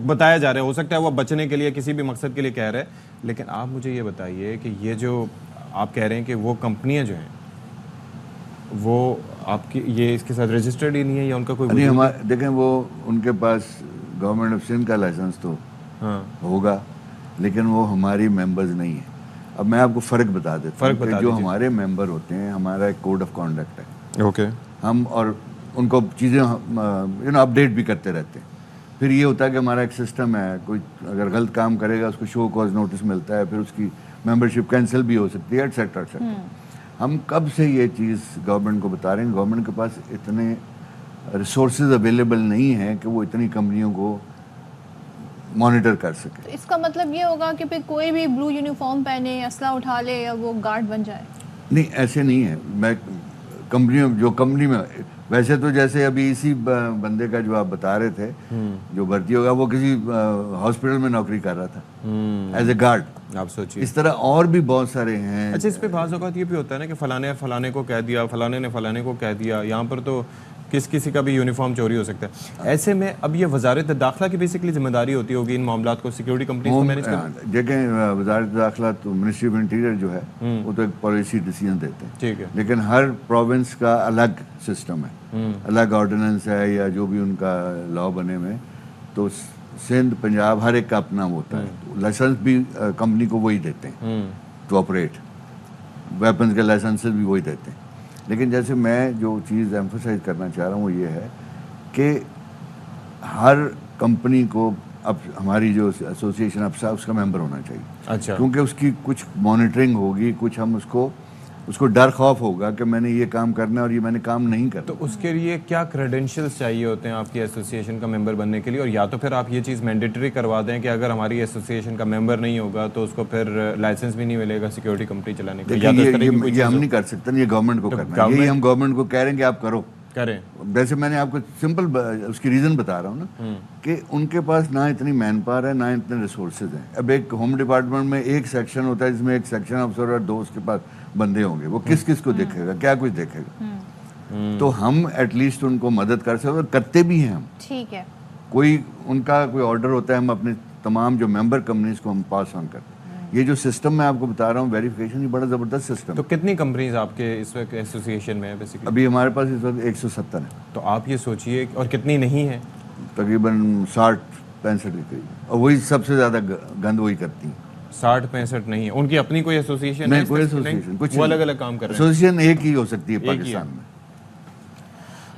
बताया जा रहा है। हो सकता है वो बचने के लिए किसी भी मकसद के लिए कह रहे हैं, लेकिन आप मुझे ये बताइए कि ये जो आप कह रहे हैं कि वो कंपनियां जो हैं वो आपकी ये इसके साथ रजिस्टर्ड ही नहीं है या उनका कोई नहीं, हमारे देखें वो उनके पास गवर्नमेंट ऑफ सिंध का लाइसेंस तो होगा, लेकिन वो हमारी मेंबर्स नहीं है। अब मैं आपको फ़र्क बता देता हूँ कि जो हमारे मेंबर होते हैं, हमारा एक कोड ऑफ कॉन्डक्ट है। ओके। हम और उनको चीज़ें अपडेट भी करते रहते हैं। फिर ये होता है कि हमारा एक सिस्टम है, कोई अगर गलत काम करेगा उसको शो कॉज नोटिस मिलता है, फिर उसकी मेंबरशिप कैंसिल भी हो सकती है, एटसेट्रा एटसेट्रा। हम कब से ये चीज़ गवर्नमेंट को बता रहे हैं, गवर्नमेंट के पास इतने रिसोर्सेज अवेलेबल नहीं है कि वो इतनी कंपनियों को मॉनिटर कर सके। तो इसका मतलब ये होगा कि फिर कोई भी ब्लू यूनिफॉर्म पहने, असला उठा ले या वो गार्ड बन जाए? नहीं, ऐसे नहीं है। मैं कंपनी में वैसे तो जैसे अभी इसी बंदे का जो आप बता रहे थे जो भर्ती होगा, वो किसी हॉस्पिटल में नौकरी कर रहा था एज ए गार्ड। आप सोचिए, इस तरह और भी बहुत सारे हैं। अच्छा, इस पे बाज़ औक़ात ये भी होता है ना कि फलाने को कह दिया, फलाने ने फलाने को कह दिया, यहाँ पर तो किसी का भी यूनिफॉर्म चोरी हो सकता है। ऐसे में अब ये वजारत दाखिला की बेसिकली जिम्मेदारी होती होगी इन मामलात को सिक्योरिटी कंपनी को मैनेज करना। देखें, वजारत दाखिला तो मिनिस्ट्री ऑफ इंटीरियर जो है वो तो एक पॉलिसी डिसीजन देते हैं, ठीक है, लेकिन हर प्रोविंस का अलग सिस्टम है, अलग ऑर्डिनेंस है या जो भी उनका लॉ बने हुए। तो सिंध, पंजाब, हर एक का अपना होता है। लाइसेंस भी कंपनी को वही देते हैं टू ऑपरेट, वेपन्स के लाइसेंसेस भी वही देते हैं। लेकिन जैसे मैं जो चीज़ एम्फोसाइज करना चाह रहा हूँ वो ये है कि हर कंपनी को अब हमारी जो एसोसिएशन अब उसका मेंबर होना चाहिए। अच्छा। क्योंकि उसकी कुछ मॉनिटरिंग होगी, कुछ हम उसको डर खौफ होगा कि मैंने ये काम करना है और ये मैंने काम नहीं करना। तो उसके लिए क्या क्रेडेंशियल्स चाहिए होते हैं आपकी एसोसिएशन का मेंबर बनने के लिए? और या तो फिर आप ये चीज़ मैंडेटरी करवा दें कि अगर हमारी एसोसिएशन का मेंबर नहीं होगा तो उसको फिर लाइसेंस भी नहीं मिलेगा सिक्योरिटी कंपनी चलाने का। ये हम नहीं कर सकते, ये गवर्नमेंट को करना है। यही हम गवर्नमेंट को कह रहे हैं कि आप करें। वैसे मैंने आपको सिंपल उसकी रीज़न बता रहा हूँ ना कि उनके पास ना इतनी मैन पावर है, ना इतने रिसोर्सेज हैं। अब एक होम डिपार्टमेंट में एक सेक्शन होता है जिसमें एक सेक्शन अफसर और 2 उसके पास बंदे होंगे, वो किस को देखेगा, क्या कुछ देखेगा। तो हम एटलीस्ट उनको मदद कर सकते और करते भी हैं हम। ठीक है। कोई उनका कोई ऑर्डर होता है, हम अपने तमाम जो मेंबर कंपनीज को हम पास ऑन करते हैं। ये जो सिस्टम मैं आपको बता रहा हूँ वेरिफिकेशन, ये बड़ा ज़बरदस्त सिस्टम। तो कितनी कंपनीज आपके इस वक्त एसोसिएशन में है बेसिकली? अभी हमारे पास इस वक्त 170 है। तो आप ये सोचिए, और कितनी नहीं है? तकरीबन 60-65 के करीब, और वही सबसे ज़्यादा गंद वही करती हैं। 60-65 नहीं है, उनकी अपनी कोई एसोसिएशन नहीं, कोई एसोसिएशन कुछ वो अलग अलग काम कर रहे हैं। एसोसिएशन एक ही हो सकती है पाकिस्तान में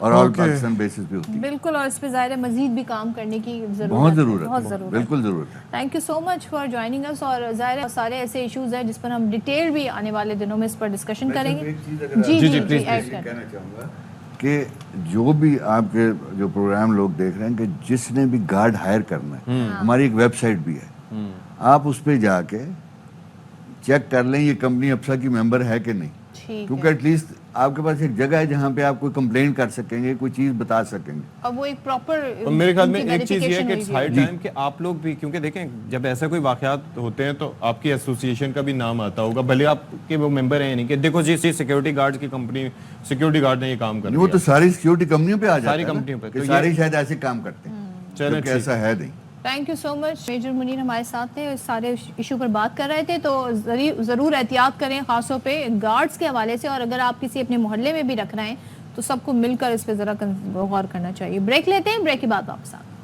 और ऑल पाकिस्तान बेसिस पे होती है। बिल्कुल, और इस पे ज़ाहिर है मजीद भी काम करने की बहुत ज़रूरत है, बिल्कुल ज़रूरत है। Thank you so much for joining us. और ज़ाहिर है सारे ऐसे इश्यूज हैं जिस पर हम डिटेल भी आने वाले दिनों में इस पर डिस्कशन करेंगे। जी जी प्लीज कहना चाहूँगा कि जो भी आपके जो प्रोग्राम लोग देख रहे हैं कि जिसने भी गार्ड हायर करना है, हमारी एक वेबसाइट भी है, आप उस पर जाके चेक कर लें ये कंपनी अफसा की मेंबर है कि नहीं, क्योंकि एटलीस्ट आपके पास एक जगह है जहाँ पे आप कोई कंप्लेंट कर सकेंगे, कोई चीज बता सकेंगे। अब वो एक प्रॉपर तो मेरे ख्याल में एक चीज ये है कि इट्स हाई टाइम कि आप लोग भी, क्योंकि देखें जब ऐसा कोई वाकयात होते हैं तो आपकी एसोसिएशन का भी नाम आता होगा, भले आपके वो मेंबर हैं नहीं, कि देखो जी सिक्योरिटी गार्ड की कंपनी, सिक्योरिटी गार्ड ने ये काम कर दिया। वो तो सारी सिक्योरिटी कंपनियों पे आ जाता है, सारी कंपनियों पे, तो सारी शायद ऐसे काम करते हैं, चलो ऐसा है नहीं। Thank you so much. Major Munir हमारे साथ थे, इस सारे इशू पर बात कर रहे थे। तो ज़रूर एहतियात करें खासतौर पे गार्ड्स के हवाले से, और अगर आप किसी अपने मोहल्ले में भी रख रहे हैं तो सबको मिलकर इस पर ज़रा गौर करना चाहिए। ब्रेक लेते हैं, ब्रेक के बाद वापस आते हैं।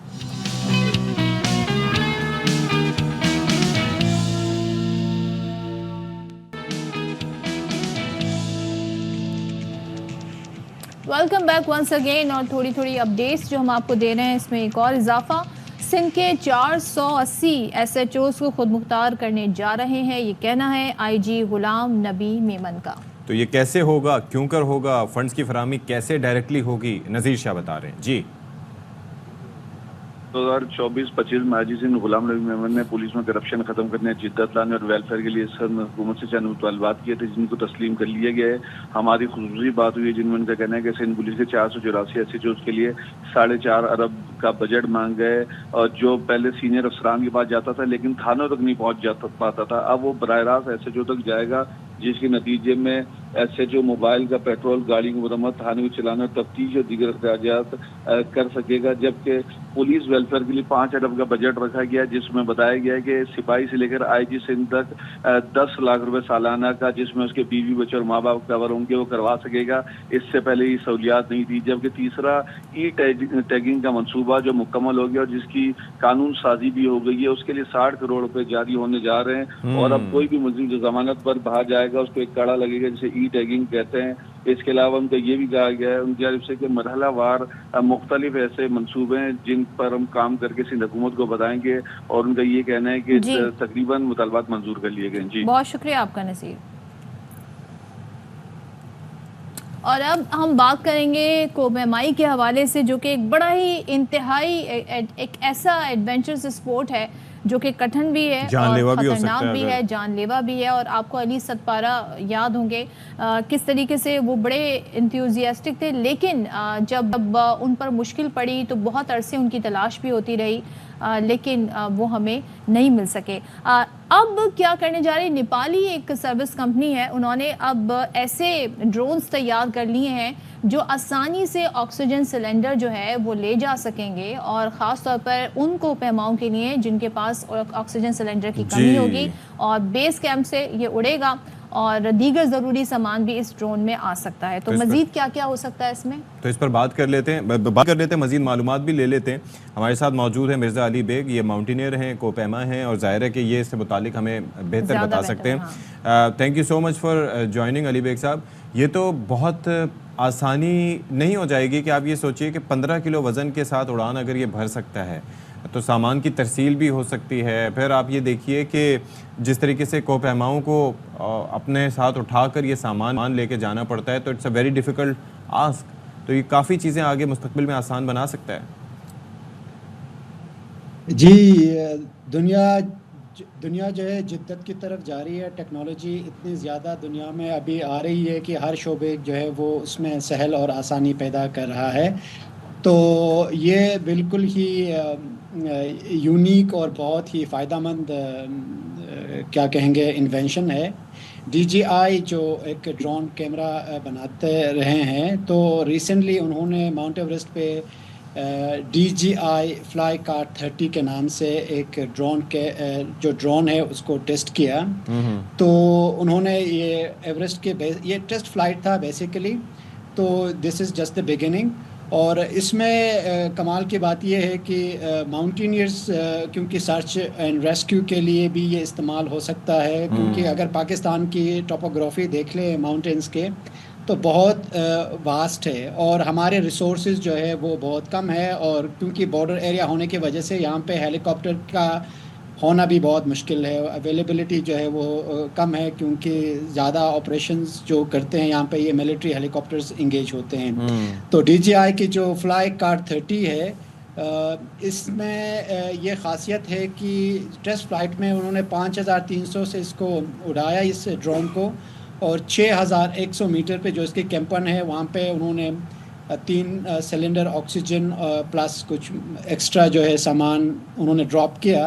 Welcome back once again. और थोड़ी थोड़ी अपडेट्स जो हम आपको दे रहे हैं, इसमें एक और इजाफा, सिंध के 480 SHOs को खुद मुख्तार करने जा रहे हैं, ये कहना है IG गुलाम नबी मेमन का। तो ये कैसे होगा, क्यों कर होगा, फंड्स की फराहमी कैसे डायरेक्टली होगी, नज़ीर शाह बता रहे हैं जी। 2024-25 में आजी सिंह गुलाम नबी मेमन ने पुलिस में करप्शन खत्म करने, जिद्दत लाने और वेलफेयर के लिए हुकूमत से चंद मुतालबात किए थे, जिनको तस्लीम कर लिया गया है। हमारी खुसूसी बात हुई है जिनमें उनका कहना है कि सिंध पुलिस के 484 SHOs के लिए 4.5 अरब का बजट मांग गए, और जो पहले सीनियर अफसरान के पास जाता था लेकिन थानों तक नहीं पहुंच पाता था, अब वो बराह रास्त SHO तक जाएगा, जिसके नतीजे में SHO मोबाइल का पेट्रोल, गाड़ी की मरम्मत, थाने को चलाना, तफ्तीश और दीगर अखराजात कर सकेगा। जबकि पुलिस वेलफेयर के लिए 5 अरब का बजट रखा गया, जिसमें बताया गया है कि सिपाही से लेकर IG सिंध तक 10 लाख रुपए सालाना का, जिसमें उसके बीवी बच्चे और माँ बाप कवर होंगे, वो करवा सकेगा। इससे पहले ये सहूलियात नहीं थी। जबकि तीसरा टैगिंग का मनसूबा जो मुकम्मल हो गया और जिसकी कानून साजी भी हो गई है, उसके लिए 60 करोड़ रुपए जारी होने जा रहे हैं। और अब कोई भी मुल्जिम जो जमानत पर बाहर जाएगा उसको एक कड़ा लगेगा, जिसे टैगिंग कहते हैं। इसके अलावा उनका ये भी कहा गया है उनकी जानब से कि मरहलावार मुख्तलिफ ऐसे मंसूबे हैं जिन पर हम काम करके सिंध हुकूमत को बताएंगे, और उनका ये कहना है कि तकरीबन मुतालबात मंजूर कर लिए गए। जी बहुत शुक्रिया आपका नसीर। और अब हम बात करेंगे कोबेमाई के हवाले से, जो कि एक बड़ा ही इंतहाई एक ऐसा एडवेंचरस स्पोर्ट है जो कि कठिन भी है और खतरनाक भी है, जानलेवा भी है। और आपको अली सतपारा याद होंगे किस तरीके से वो बड़े इंथुजियास्टिक थे, लेकिन जब उन पर मुश्किल पड़ी तो बहुत अरसे उनकी तलाश भी होती रही, लेकिन वो हमें नहीं मिल सके। अब क्या करने जा रही, नेपाली एक सर्विस कंपनी है, उन्होंने अब ऐसे ड्रोन्स तैयार कर लिए हैं जो आसानी से ऑक्सीजन सिलेंडर जो है वो ले जा सकेंगे, और ख़ास तौर पर उन कोपहमाओं के लिए जिनके पास ऑक्सीजन सिलेंडर की कमी होगी, और बेस कैंप से ये उड़ेगा और दीगर ज़रूरी सामान भी इस ड्रोन में आ सकता है। तो मज़ीद क्या क्या हो सकता है इसमें, तो इस पर बात कर लेते हैं, मज़ीद मालूमात भी ले लेते हैं। हमारे साथ मौजूद है मिर्ज़ा अली बेग, ये माउंटेनियर हैं, कोपहमा हैं, और ज़ाहिर है कि ये इससे मुतालिक हमें बेहतर बता सकते हैं। Thank you so much for joining Ali Baig साहब। ये तो बहुत आसानी नहीं हो जाएगी कि आप ये सोचिए कि 15 किलो वज़न के साथ उड़ान अगर ये भर सकता है तो सामान की तरसील भी हो सकती है। फिर आप ये देखिए कि जिस तरीके से कोपहमाओं को अपने साथ उठाकर ये सामान लेके जाना पड़ता है, तो it's a very difficult ask. तो ये काफ़ी चीज़ें आगे मुस्तकबिल में आसान बना सकता है। जी, दुनिया जो है जिद्दत की तरफ जा रही है। टेक्नोलॉजी इतनी ज़्यादा दुनिया में अभी आ रही है कि हर शोबे जो है वो उसमें सहल और आसानी पैदा कर रहा है। तो ये बिल्कुल ही यूनिक और बहुत ही फ़ायदेमंद क्या कहेंगे इन्वेंशन है। DJI जो एक ड्रोन कैमरा बनाते रहे हैं, तो रिसेंटली उन्होंने माउंट एवरेस्ट पे DJI फ्लाई कार्ट 30 के नाम से एक ड्रोन के जो ड्रोन है उसको टेस्ट किया। तो उन्होंने ये एवरेस्ट के ये टेस्ट फ्लाइट था बेसिकली। तो this is just the beginning. और इसमें कमाल की बात यह है कि माउंटेनियर्स क्योंकि सर्च एंड रेस्क्यू के लिए भी ये इस्तेमाल हो सकता है, क्योंकि अगर पाकिस्तान की टोपोग्राफी देख लें माउंटेन्स के तो बहुत वास्ट है और हमारे रिसोर्सेज जो है वो बहुत कम है, और क्योंकि बॉर्डर एरिया होने की वजह से यहाँ पे हेलीकॉप्टर का होना भी बहुत मुश्किल है, अवेलेबिलिटी जो है वो कम है, क्योंकि ज़्यादा ऑपरेशंस जो करते हैं यहाँ पे ये मिलिट्री हेलीकॉप्टर्स इंगेज होते हैं। तो DJI की जो फ्लाई कार 30 है इसमें ये ख़ासियत है कि टेस्ट फ्लाइट में उन्होंने 5300 से इसको उड़ाया इस ड्रोन को, और 6100 मीटर पे जो इसके कैंपन है वहाँ पे उन्होंने 3 सिलेंडर ऑक्सीजन प्लस कुछ एक्स्ट्रा जो है सामान उन्होंने ड्रॉप किया।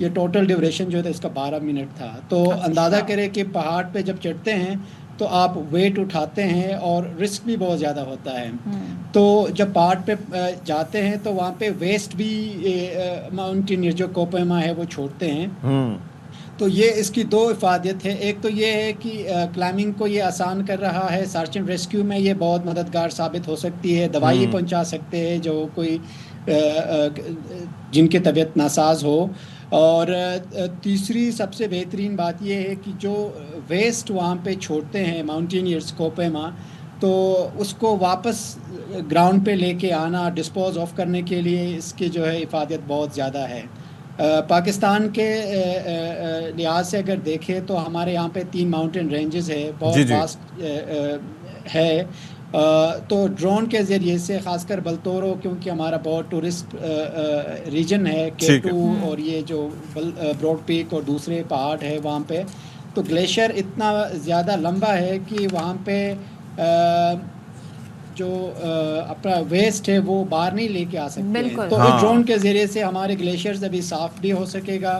ये टोटल ड्यूरेशन जो है इसका 12 मिनट था। तो अंदाज़ा करें कि पहाड़ पे जब चढ़ते हैं तो आप वेट उठाते हैं और रिस्क भी बहुत ज़्यादा होता है। तो जब पहाड़ पे जाते हैं तो वहाँ पे वेस्ट भी माउंटेनियर जो कोपेमा है वो छोड़ते हैं। तो ये इसकी 2 इफ़ादियत है। एक तो ये है कि क्लाइंबिंग को ये आसान कर रहा है, सर्च एंड रेस्क्यू में ये बहुत मददगार साबित हो सकती है, दवाई पहुंचा सकते हैं जो कोई जिनकी तबीयत नासाज हो। और तीसरी सबसे बेहतरीन बात ये है कि जो वेस्ट वहाँ पे छोड़ते हैं माउंटेनियर्स कोपेमा, तो उसको वापस ग्राउंड पे लेके आना, डिस्पोज ऑफ करने के लिए इसकी जो है इफ़ादियत बहुत ज़्यादा है। पाकिस्तान के लिहाज से अगर देखें तो हमारे यहाँ पे 3 माउंटेन रेंजेस है, बहुत वास्ट है। तो ड्रोन के ज़रिए से ख़ासकर बलतोरो, क्योंकि हमारा बहुत टूरिस्ट रीजन है, K2 और ये जो ब्रॉड पीक और दूसरे पहाड़ है वहाँ पे, तो ग्लेशियर इतना ज़्यादा लंबा है कि वहाँ पे जो अपना वेस्ट है वो बाहर नहीं लेके आ सकते हैं। तो इस ड्रोन के जरिए से हमारे ग्लेशियर्स अभी साफ भी हो सकेगा,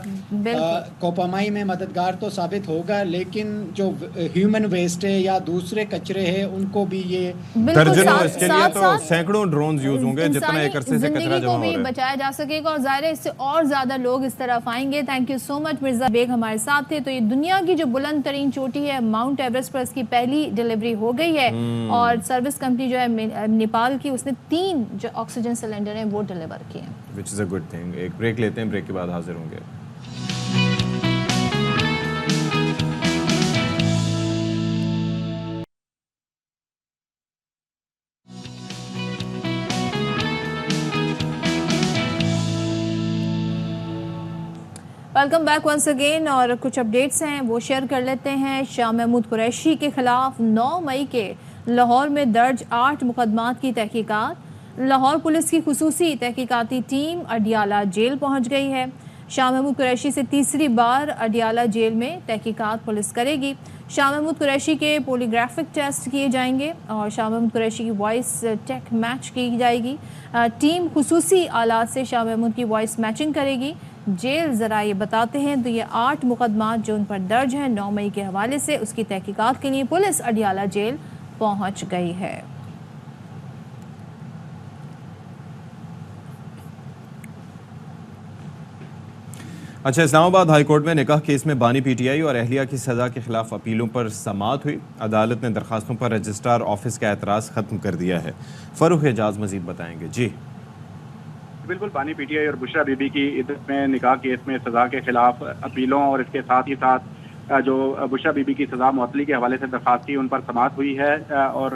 कोपामाई में मददगार तो साबित होगा, लेकिन जो ह्यूमन वेस्ट है या दूसरे कचरे हैं उनको भी ये दर्जनों, इसके लिए तो सैकड़ों ड्रोन्स यूज होंगे जितना एक अरसे से कचरा जमा हो रहा है बचाया जा सकेगा, और जाहिर है इससे और ज्यादा लोग इस तरफ आएंगे। Thank you so much Mirza Baig हमारे साथ थे। तो ये दुनिया की जो बुलंद तरीन चोटी है माउंट एवरेस्ट पर इसकी पहली डिलीवरी हो गई है, और सर्विस कंपनी जो है नेपाल की, उसने 3 जो ऑक्सीजन सिलेंडर हैं वो डिलीवर किए हैं, which is a good thing. एक ब्रेक लेते हैं, ब्रेक के बाद हाजिर होंगे। वेलकम बैक वंस अगेन, और कुछ अपडेट्स हैं वो शेयर कर लेते हैं। शाह महमूद कुरैशी के खिलाफ 9 मई के लाहौर में दर्ज 8 मुकदमात की तहकीकात। लाहौर पुलिस की खुसूसी तहकीकाती टीम अडियाला जेल पहुंच गई है। शाह महमूद कुरैशी से तीसरी बार अडियाला जेल में तहकीकात पुलिस करेगी। शाह महमूद कुरैशी के पॉलीग्राफिक टेस्ट किए जाएंगे और शाह महमूद कुरैशी की वॉइस टेक मैच की जाएगी। टीम खुसूसी आलात से शाह महमूद की वॉइस मैचिंग करेगी। जेल ज़रा ये बताते हैं तो ये 8 मुकदमात जो उन पर दर्ज हैं 9 मई के हवाले से, उसकी तहकीकात के लिए पुलिस अडियाला जेल पहुंच गई है। अच्छा, इस्लामाबाद हाई कोर्ट में निकाह केस में बानी PTI और अहलिया की सज़ा के खिलाफ अपीलों पर समाअत हुई। अदालत ने दरखास्तों पर रजिस्ट्रार ऑफिस का एतराज़ ख़त्म कर दिया है। फ़रूख एजाज मज़ीद बताएंगे। जी बिल्कुल, बानी PTI और बुशरा बीबी की इद्दत में निकाह केस में सज़ा के खिलाफ अपीलों और इसके साथ ही साथ जो बुशरा बीबी की सज़ा मुअत्तली के हवाले से दरखास्त की, उन पर समाअत हुई है और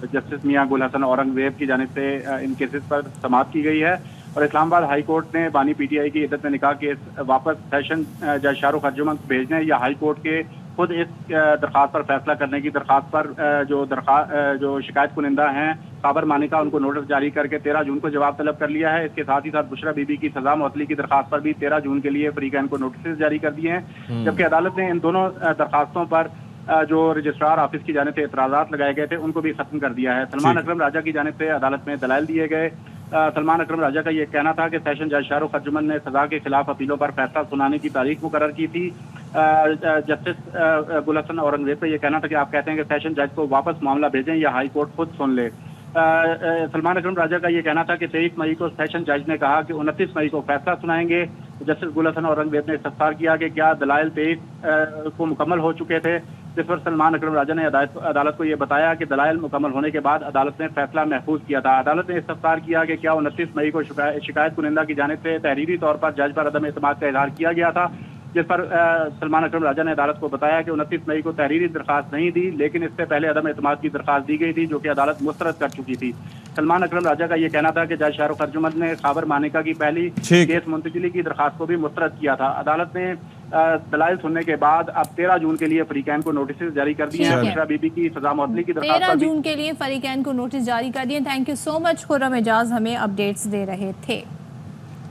जस्टिस मियां गुल हसन औरंगज़ेब की जानिब से इन केसेस पर समाअत की गई है। और इस्लामाबाद हाई कोर्ट ने बानी PTI की इद्दत में निकाह केस वापस सेशन जज शाहरुख अर्जुमन को भेजने या हाई कोर्ट के खुद इस दरखास्त पर फैसला करने की दरखास्त पर जो शिकायत कुनिंदा हैं साबर मानिका, उनको नोटिस जारी करके 13 जून को जवाब तलब कर लिया है। इसके साथ ही साथ बुशरा बीबी की सजा मुअत्तली की दरखास्त पर भी 13 जून के लिए फरीकैन को नोटिस जारी कर दिए हैं। जबकि अदालत ने इन दोनों दरखास्तों पर जो रजिस्ट्रार ऑफिस की जानिब से एतराज़ात लगाए गए थे उनको भी खत्म कर दिया है। सलमान अकरम राजा की जानिब से अदालत में दलाइल दिए गए। सलमान अकरम राजा का ये कहना था कि सेशन जज शाहरुख अर्जुमन ने सजा के खिलाफ अपीलों पर फैसला सुनाने की तारीख मुकर्रर की थी। जस्टिस गुल हसन औरंगज़ेब का ये कहना था कि आप कहते हैं कि सेशन जज को वापस मामला भेजें या हाई कोर्ट खुद सुन ले। सलमान अकरम राजा का ये कहना था कि 23 मई को सेशन जज ने कहा कि 29 मई को फैसला सुनाएंगे। जस्टिस गुल हसन औरंगजेब ने इस्तफसार किया कि क्या दलाइल 23 को मुकम्मल हो चुके थे, जिस पर सलमान अकरम राजा ने अदालत को ये बताया कि दलाइल मुकम्मल होने के बाद अदालत ने फैसला महफूज किया था। अदालत ने इस्तफसार किया कि क्या 29 मई को शिकायत कुनिंदा की जानिब से तहरीरी तौर पर जज पर अदम एतमाद का इजहार किया गया था, जिस पर सलमान अकरम राजा ने अदालत को बताया कि 29 मई को तहरीरी दरखास्त नहीं दी, लेकिन इससे पहले अदम एतमाद की दरखास्त दी गई थी जो कि अदालत मुस्तरद कर चुकी थी। सलमान अकरम राजा का ये कहना था कि जज शाहरुख अर्जुमंद ने खाबर मानिका की पहली केस मुंतकिली की दरखास्त को भी मुस्तरद किया था। अदालत ने दलाइल सुनने के बाद अब 13 जून के लिए फरीकैन को नोटिस जारी कर दिए हैं। बुशरा बीबी की सजा मुअत्तली की दरखास्त 13 जून के लिए फरीकैन को नोटिस जारी कर दिए। Thank you so much Khurram Ejaz, हमें अपडेट्स दे रहे थे।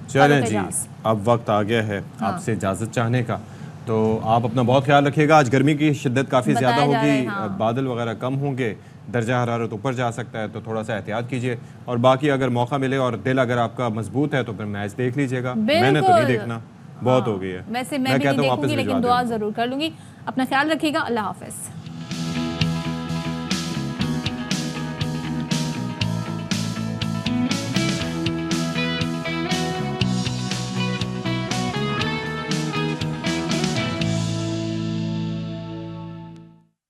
चलें जी, अब वक्त आ गया है आपसे इजाज़त चाहने का, तो आप अपना बहुत ख्याल रखिएगा। आज गर्मी की शिद्दत काफ़ी ज़्यादा होगी, बादल वगैरह कम होंगे, दर्जा हरारत ऊपर जा सकता है, तो थोड़ा सा एहतियात कीजिए। और बाकी अगर मौका मिले और दिल अगर आपका मजबूत है तो फिर मैच देख लीजिएगा। मैंने तो नहीं देखना, बहुत हो गई है। वैसे मैं भी नहीं देखूंगी, लेकिन दुआ जरूर कर लूंगी। अपना ख्याल रखिएगा। अल्लाह हाफिज।